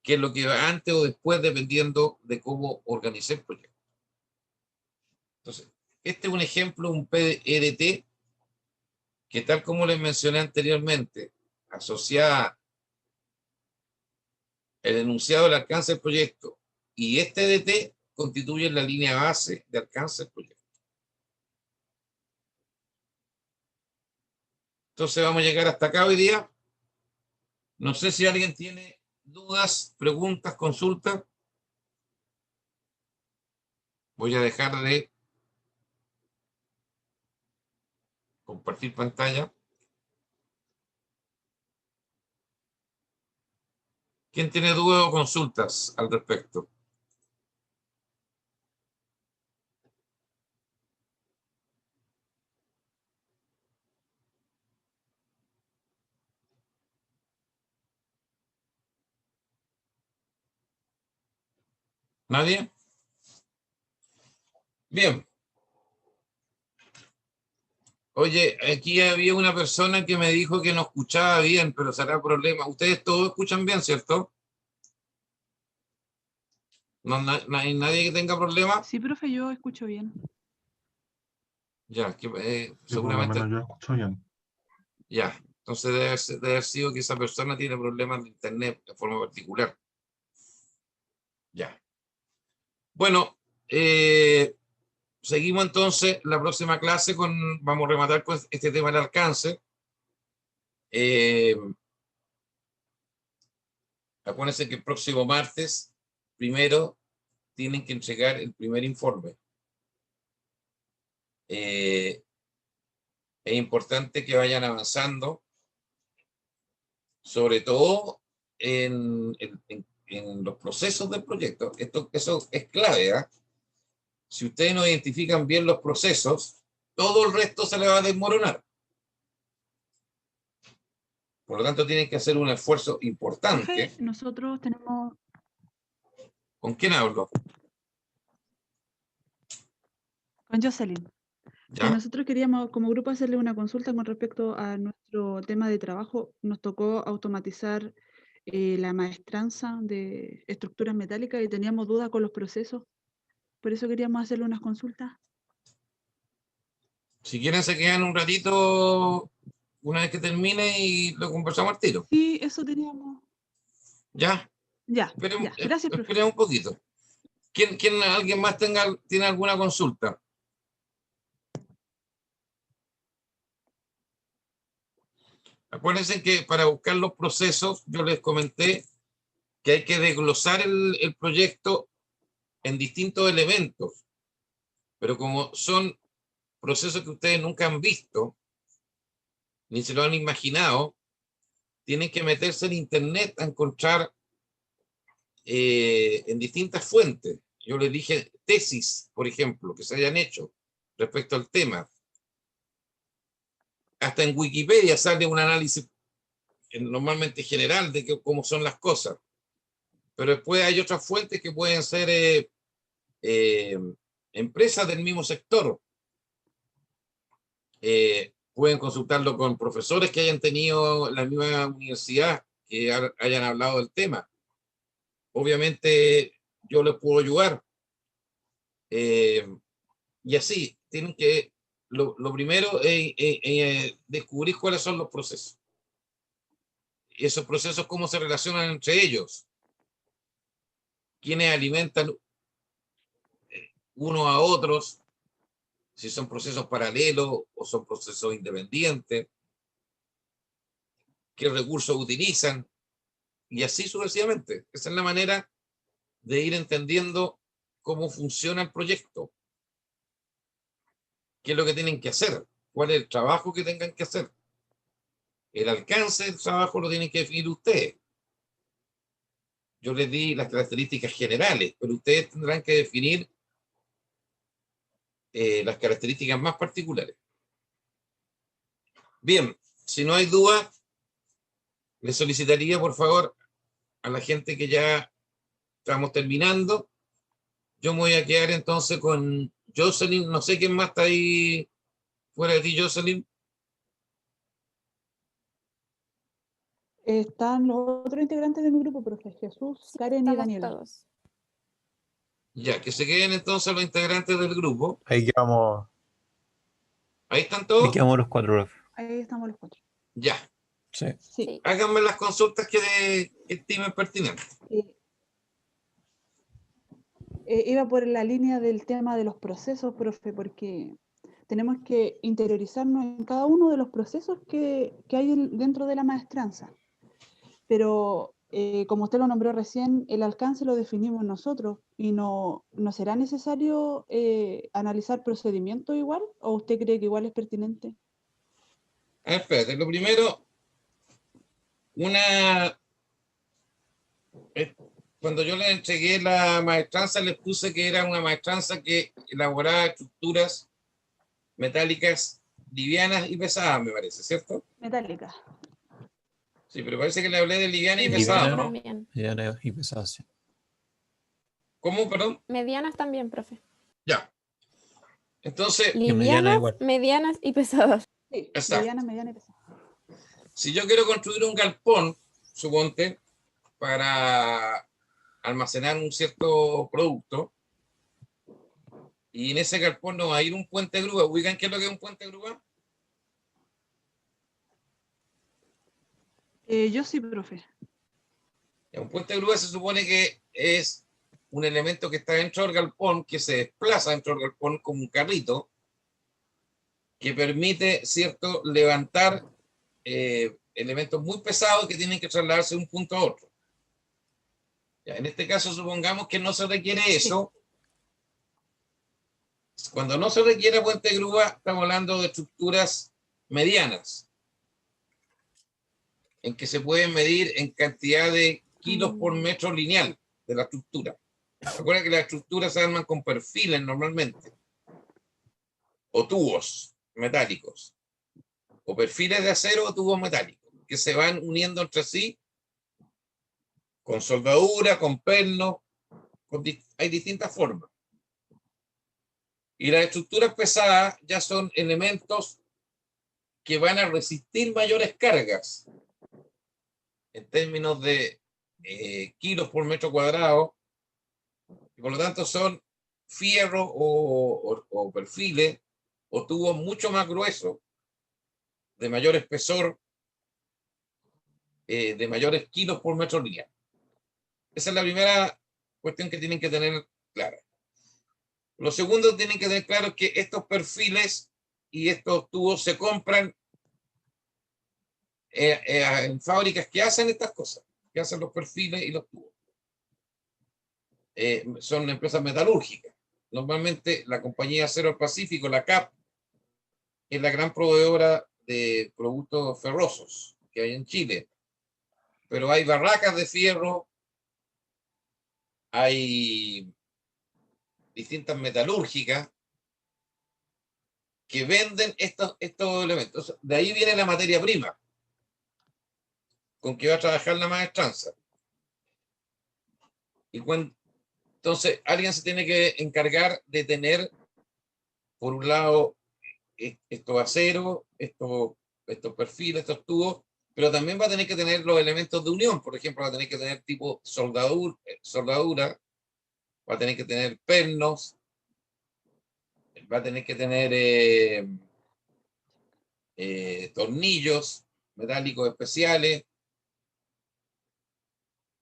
qué es lo que va antes o después, dependiendo de cómo organicé el proyecto. Entonces, este es un ejemplo, un PEDT, que tal como les mencioné anteriormente, asociada el enunciado del alcance del proyecto y este EDT constituyen la línea base de alcance del proyecto. Entonces vamos a llegar hasta acá hoy día. No sé si alguien tiene dudas, preguntas, consultas. Voy a dejar de compartir pantalla. ¿Quién tiene dudas o consultas al respecto? ¿Nadie? Bien. Oye, aquí había una persona que me dijo que no escuchaba bien, pero será problema. Ustedes todos escuchan bien, ¿cierto? ¿No hay nadie que tenga problemas? Sí, profe, yo escucho bien. Ya, Sí, por lo seguramente. menos yo escucho bien. Ya, entonces debe haber sido que esa persona tiene problemas de internet de forma particular. Ya. Bueno, seguimos entonces la próxima clase vamos a rematar con este tema del alcance. Acuérdense que el próximo martes, primero, tienen que entregar el primer informe. Es importante que vayan avanzando, sobre todo en los procesos del proyecto. Eso es clave, ¿eh? Si ustedes no identifican bien los procesos, todo el resto se le va a desmoronar. Por lo tanto, tienen que hacer un esfuerzo importante. Profe, nosotros tenemos... ¿Con quién hablo? Con Jocelyn. ¿Ya? Nosotros queríamos como grupo hacerle una consulta con respecto a nuestro tema de trabajo. Nos tocó automatizar la maestranza de estructuras metálicas y teníamos dudas con los procesos. Por eso queríamos hacerle unas consultas. Si quieren, se quedan un ratito una vez que termine y lo conversamos al tiro. Sí, eso teníamos. ¿Ya? Ya, ya. Gracias, profe. Esperen un poquito. ¿Alguien más tiene alguna consulta? Acuérdense que para buscar los procesos, yo les comenté que hay que desglosar el proyecto en distintos elementos, pero como son procesos que ustedes nunca han visto, ni se lo han imaginado, tienen que meterse en internet a encontrar en distintas fuentes. Yo les dije tesis, por ejemplo, que se hayan hecho respecto al tema. Hasta en Wikipedia sale un análisis normalmente general de cómo son las cosas. Pero después hay otras fuentes que pueden ser empresas del mismo sector. Pueden consultarlo con profesores que hayan tenido la misma universidad, que hayan hablado del tema. Obviamente yo les puedo ayudar. Y así, tienen que, lo primero es descubrir cuáles son los procesos. Y esos procesos, cómo se relacionan entre ellos. quiénes alimentan unos a otros, si son procesos paralelos o son procesos independientes, qué recursos utilizan, y así sucesivamente. Esa es la manera de ir entendiendo cómo funciona el proyecto, qué es lo que tienen que hacer, cuál es el trabajo que tengan que hacer. El alcance del trabajo lo tienen que definir ustedes. Yo les di las características generales, pero ustedes tendrán que definir las características más particulares. Bien, si no hay duda, les solicitaría por favor a la gente que ya estamos terminando. Yo me voy a quedar entonces con Jocelyn, no sé quién más está ahí fuera de ti, Jocelyn. Están los otros integrantes de mi grupo, profe, Jesús, Karen y Estamos Daniela. todos. Ya, que se queden entonces los integrantes del grupo. Ahí quedamos, Ahí están ahí todos. quedamos los 4, profe. Ahí estamos los 4. Ya, Sí. Sí. Sí. háganme las consultas que estimen pertinentes. Iba por la línea del tema de los procesos, profe, porque tenemos que interiorizarnos en cada uno de los procesos que hay dentro de la maestranza. Pero como usted lo nombró recién, el alcance lo definimos nosotros y no será necesario analizar procedimientos igual, ¿o usted cree que igual es pertinente? A ver, espérate, lo primero, cuando yo les entregué la maestranza, les puse que era una maestranza que elaboraba estructuras metálicas livianas y pesadas, me parece, ¿cierto? Metálica. Sí, pero parece que le hablé de liviana y Sí, pesada, liviana. ¿no? También. Mediana y pesada, sí. ¿Cómo, perdón? Medianas también, profe. Ya. Entonces, mediana Livianas, igual. medianas y pesadas. Sí, Exacto. liviana, mediana y pesada. si yo quiero construir un galpón, suponte, para almacenar un cierto producto, y en ese galpón no va a ir un puente de grúa. ¿Ubican qué es lo que es un puente de grúa? Yo sí, profe. Un puente de grúa se supone que es un elemento que está dentro del galpón, que se desplaza dentro del galpón como un carrito, que permite, ¿cierto?, levantar elementos muy pesados que tienen que trasladarse de un punto a otro. Ya, en este caso, supongamos que no se requiere eso. Cuando no se requiere puente de grúa, estamos hablando de estructuras medianas, en que se pueden medir en cantidad de kilos por metro lineal de la estructura. Recuerda que las estructuras se arman con perfiles normalmente, o tubos metálicos, o perfiles de acero o tubos metálicos, que se van uniendo entre sí con soldadura, con perno, hay distintas formas. Y las estructuras pesadas ya son elementos que van a resistir mayores cargas en términos de kilos por metro cuadrado, y por lo tanto son fierros o perfiles o tubos mucho más gruesos, de mayor espesor, de mayores kilos por metro lineal. Esa es la primera cuestión que tienen que tener clara. Lo segundo que tienen que tener claro es que estos perfiles y estos tubos se compran en fábricas que hacen estas cosas, que hacen los perfiles y los tubos. Son empresas metalúrgicas. Normalmente la compañía Acero del Pacífico, la CAP, es la gran proveedora de productos ferrosos que hay en Chile. Pero hay barracas de fierro, hay distintas metalúrgicas que venden estos elementos. De ahí viene la materia prima con que va a trabajar la maestranza. Y entonces alguien se tiene que encargar de tener, por un lado, estos aceros, estos perfiles, estos tubos, pero también va a tener que tener los elementos de unión. Por ejemplo, va a tener que tener tipo soldadura, va a tener que tener pernos, va a tener que tener tornillos metálicos especiales,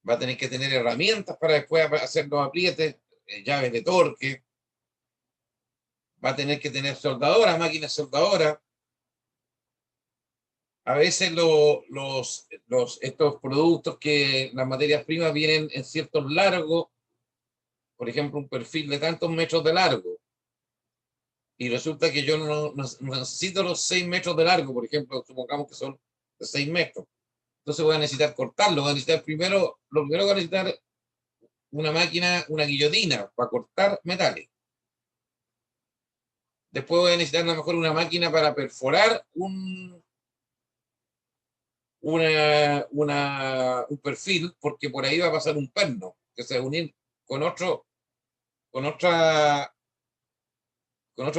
va a tener que tener herramientas para después hacer los aprietes, llaves de torque, va a tener que tener soldadoras, máquinas soldadoras. A veces estos productos que las materias primas vienen en ciertos largos, por ejemplo, un perfil de tantos metros de largo, y resulta que yo no necesito los 6 metros de largo, por ejemplo, supongamos que son de 6 metros. Entonces voy a necesitar cortarlo, voy a necesitar lo primero que voy a necesitar una máquina, una guillotina para cortar metales. Después voy a necesitar a lo mejor una máquina para perforar un perfil, porque por ahí va a pasar un perno que se va a unir con otro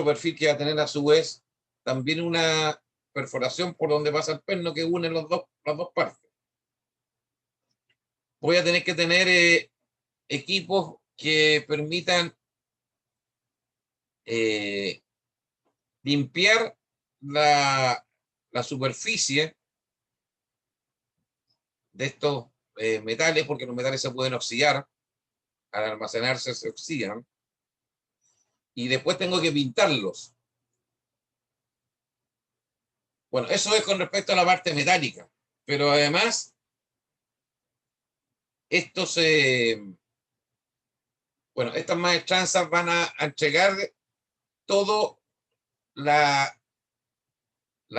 perfil que va a tener a su vez también una perforación por donde pasa el perno que une las dos partes. Voy a tener que tener equipos que permitan limpiar la superficie de estos metales, porque los metales se pueden oxidar, al almacenarse se oxidan, y después tengo que pintarlos. Bueno, eso es con respecto a la parte metálica, pero además estas maestranzas van a entregar todo la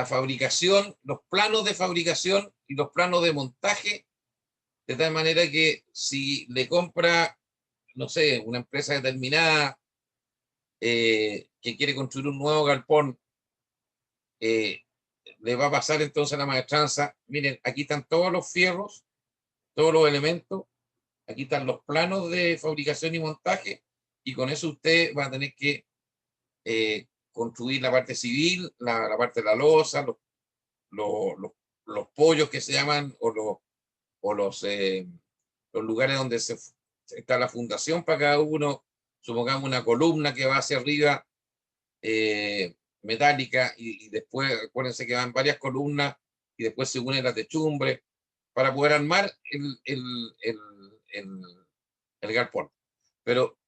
fabricación, los planos de fabricación y los planos de montaje, de tal manera que si le compra, no sé, una empresa determinada que quiere construir un nuevo galpón, le va a pasar entonces a la maestranza: miren, aquí están todos los fierros, todos los elementos, aquí están los planos de fabricación y montaje, y con eso usted va a tener que construir la parte civil, la parte de la losa, los pollos que se llaman, o los lugares donde está la fundación para cada uno. Supongamos una columna que va hacia arriba, metálica, y después acuérdense que van varias columnas y después se une la techumbre para poder armar el galpón. Pero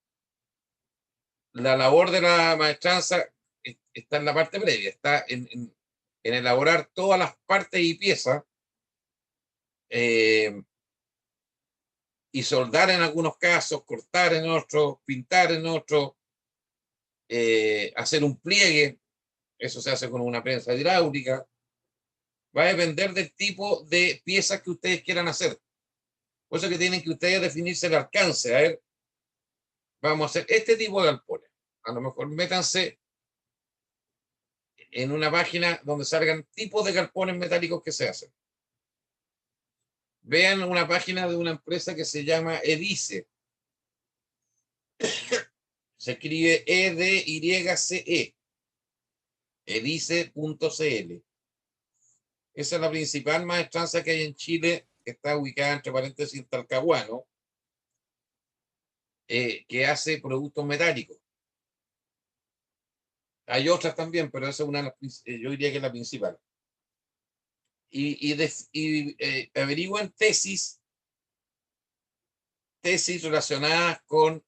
la labor de la maestranza está en la parte previa, está en elaborar todas las partes y piezas, y soldar en algunos casos, cortar en otros, pintar en otros, hacer un pliegue. Eso se hace con una prensa hidráulica. Va a depender del tipo de piezas que ustedes quieran hacer. Por eso que tienen que ustedes definirse el alcance. A ver, vamos a hacer este tipo de galpones. A lo mejor métanse en una página donde salgan tipos de galpones metálicos que se hacen. Vean una página de una empresa que se llama Edice. Se escribe EDYCE. Edice.cl. Esa es la principal maestranza que hay en Chile, que está ubicada entre paréntesis en Talcahuano, que hace productos metálicos. Hay otras también, pero esa es una de las, yo diría que es la principal. Y averigüen tesis relacionadas con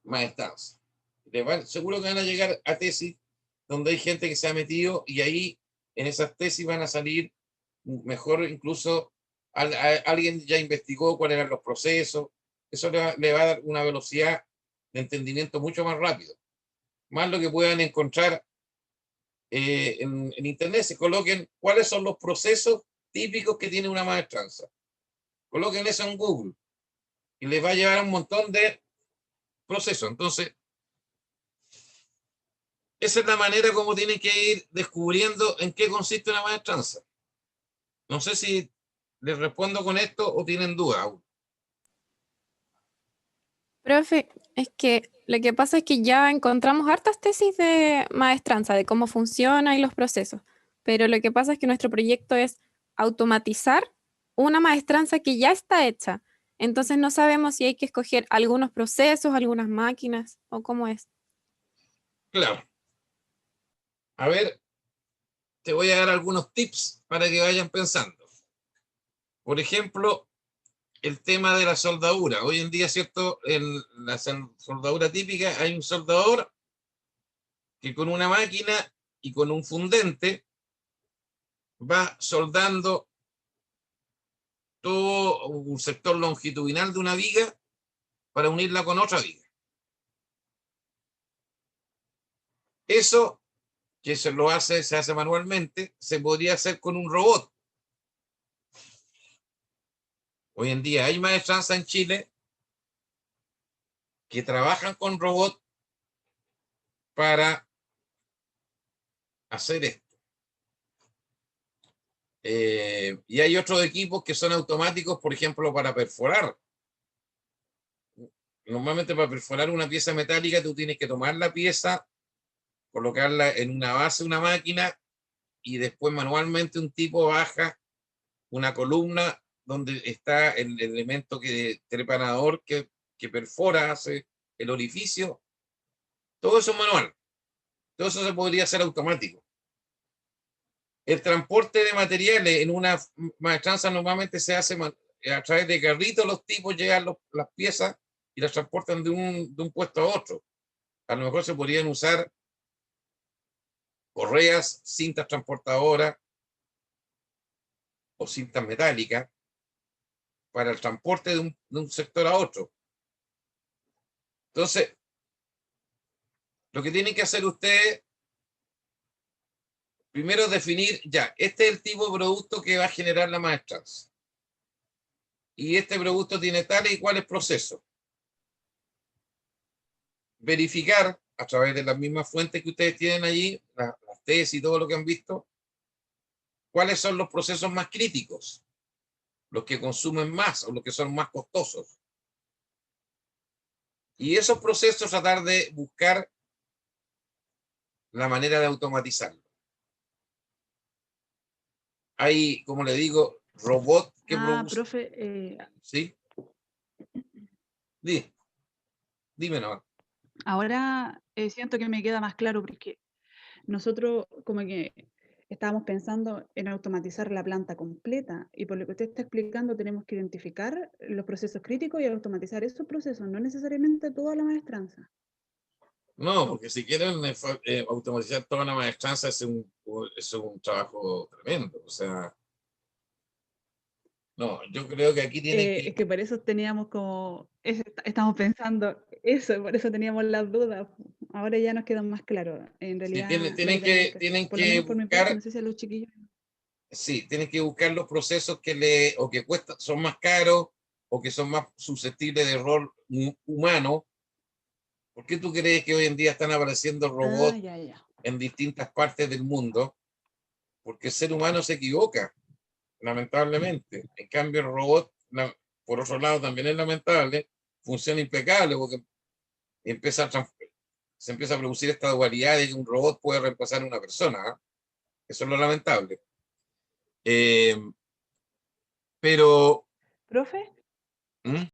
maestranza. Seguro que van a llegar a tesis donde hay gente que se ha metido, y ahí en esas tesis van a salir mejor, incluso alguien ya investigó cuáles eran los procesos. Eso le va a dar una velocidad de entendimiento mucho más rápido. Más lo que puedan encontrar en internet, se coloquen cuáles son los procesos típicos que tiene una maestranza. Coloquen eso en Google y les va a llevar un montón de procesos. Entonces, esa es la manera como tienen que ir descubriendo en qué consiste una maestranza. No sé si les respondo con esto o tienen dudas. Profe, es que lo que pasa es que ya encontramos hartas tesis de maestranza, de cómo funciona y los procesos, pero lo que pasa es que nuestro proyecto es automatizar una maestranza que ya está hecha. Entonces no sabemos si hay que escoger algunos procesos, algunas máquinas o cómo es. Claro. A ver, te voy a dar algunos tips para que vayan pensando. Por ejemplo, el tema de la soldadura. Hoy en día, ¿cierto? En la soldadura típica hay un soldador que con una máquina y con un fundente va soldando todo un sector longitudinal de una viga para unirla con otra viga. Eso, que se hace manualmente, se podría hacer con un robot. Hoy en día hay maestranza en Chile que trabajan con robots para hacer esto. Y hay otros equipos que son automáticos, por ejemplo, para perforar. Normalmente para perforar una pieza metálica tú tienes que tomar la pieza, colocarla en una base de una máquina y después manualmente un tipo baja una columna donde está el elemento trepanador que perfora, hace el orificio. Todo eso es manual. Todo eso se podría hacer automático. El transporte de materiales en una maestranza normalmente se hace a través de carritos. Los tipos llegan las piezas y las transportan de un puesto a otro. A lo mejor se podrían usar correas, cintas transportadoras o cintas metálicas para el transporte de un sector a otro. Entonces, lo que tienen que hacer ustedes, primero es definir, ya, este es el tipo de producto que va a generar la maestranza. Y este producto tiene tales y cuales procesos. Verificar a través de las mismas fuentes que ustedes tienen allí, las tesis y todo lo que han visto, cuáles son los procesos más críticos, los que consumen más o los que son más costosos. Y esos procesos tratar de buscar la manera de automatizarlo. Hay, como le digo, robots que producen. Profe, ¿Sí? Dime no. ahora siento que me queda más claro porque nosotros como que estábamos pensando en automatizar la planta completa y por lo que usted está explicando tenemos que identificar los procesos críticos y automatizar esos procesos, no necesariamente toda la maestranza. No, porque si quieren automatizar toda una maestranza es un trabajo tremendo. O sea, no, yo creo que aquí tienen Es que por eso teníamos estamos pensando eso, por eso teníamos las dudas. Ahora ya nos quedan más claros. En sí, realidad, lo que tenemos que hacer. tienen Por lo que menos por mi parte, buscar, no sé si a los chiquillos. sí, tienen que buscar los procesos o que cuestan, son más caros o que son más susceptibles de error humano. ¿Por qué tú crees que hoy en día están apareciendo robots Ya. en distintas partes del mundo? Porque el ser humano se equivoca, lamentablemente. En cambio, el robot, por otro lado, también es lamentable, funciona impecable porque se empieza a producir esta dualidad de que un robot puede reemplazar a una persona. ¿Eh? Eso es lo lamentable. Pero... ¿Profe? ¿Mm?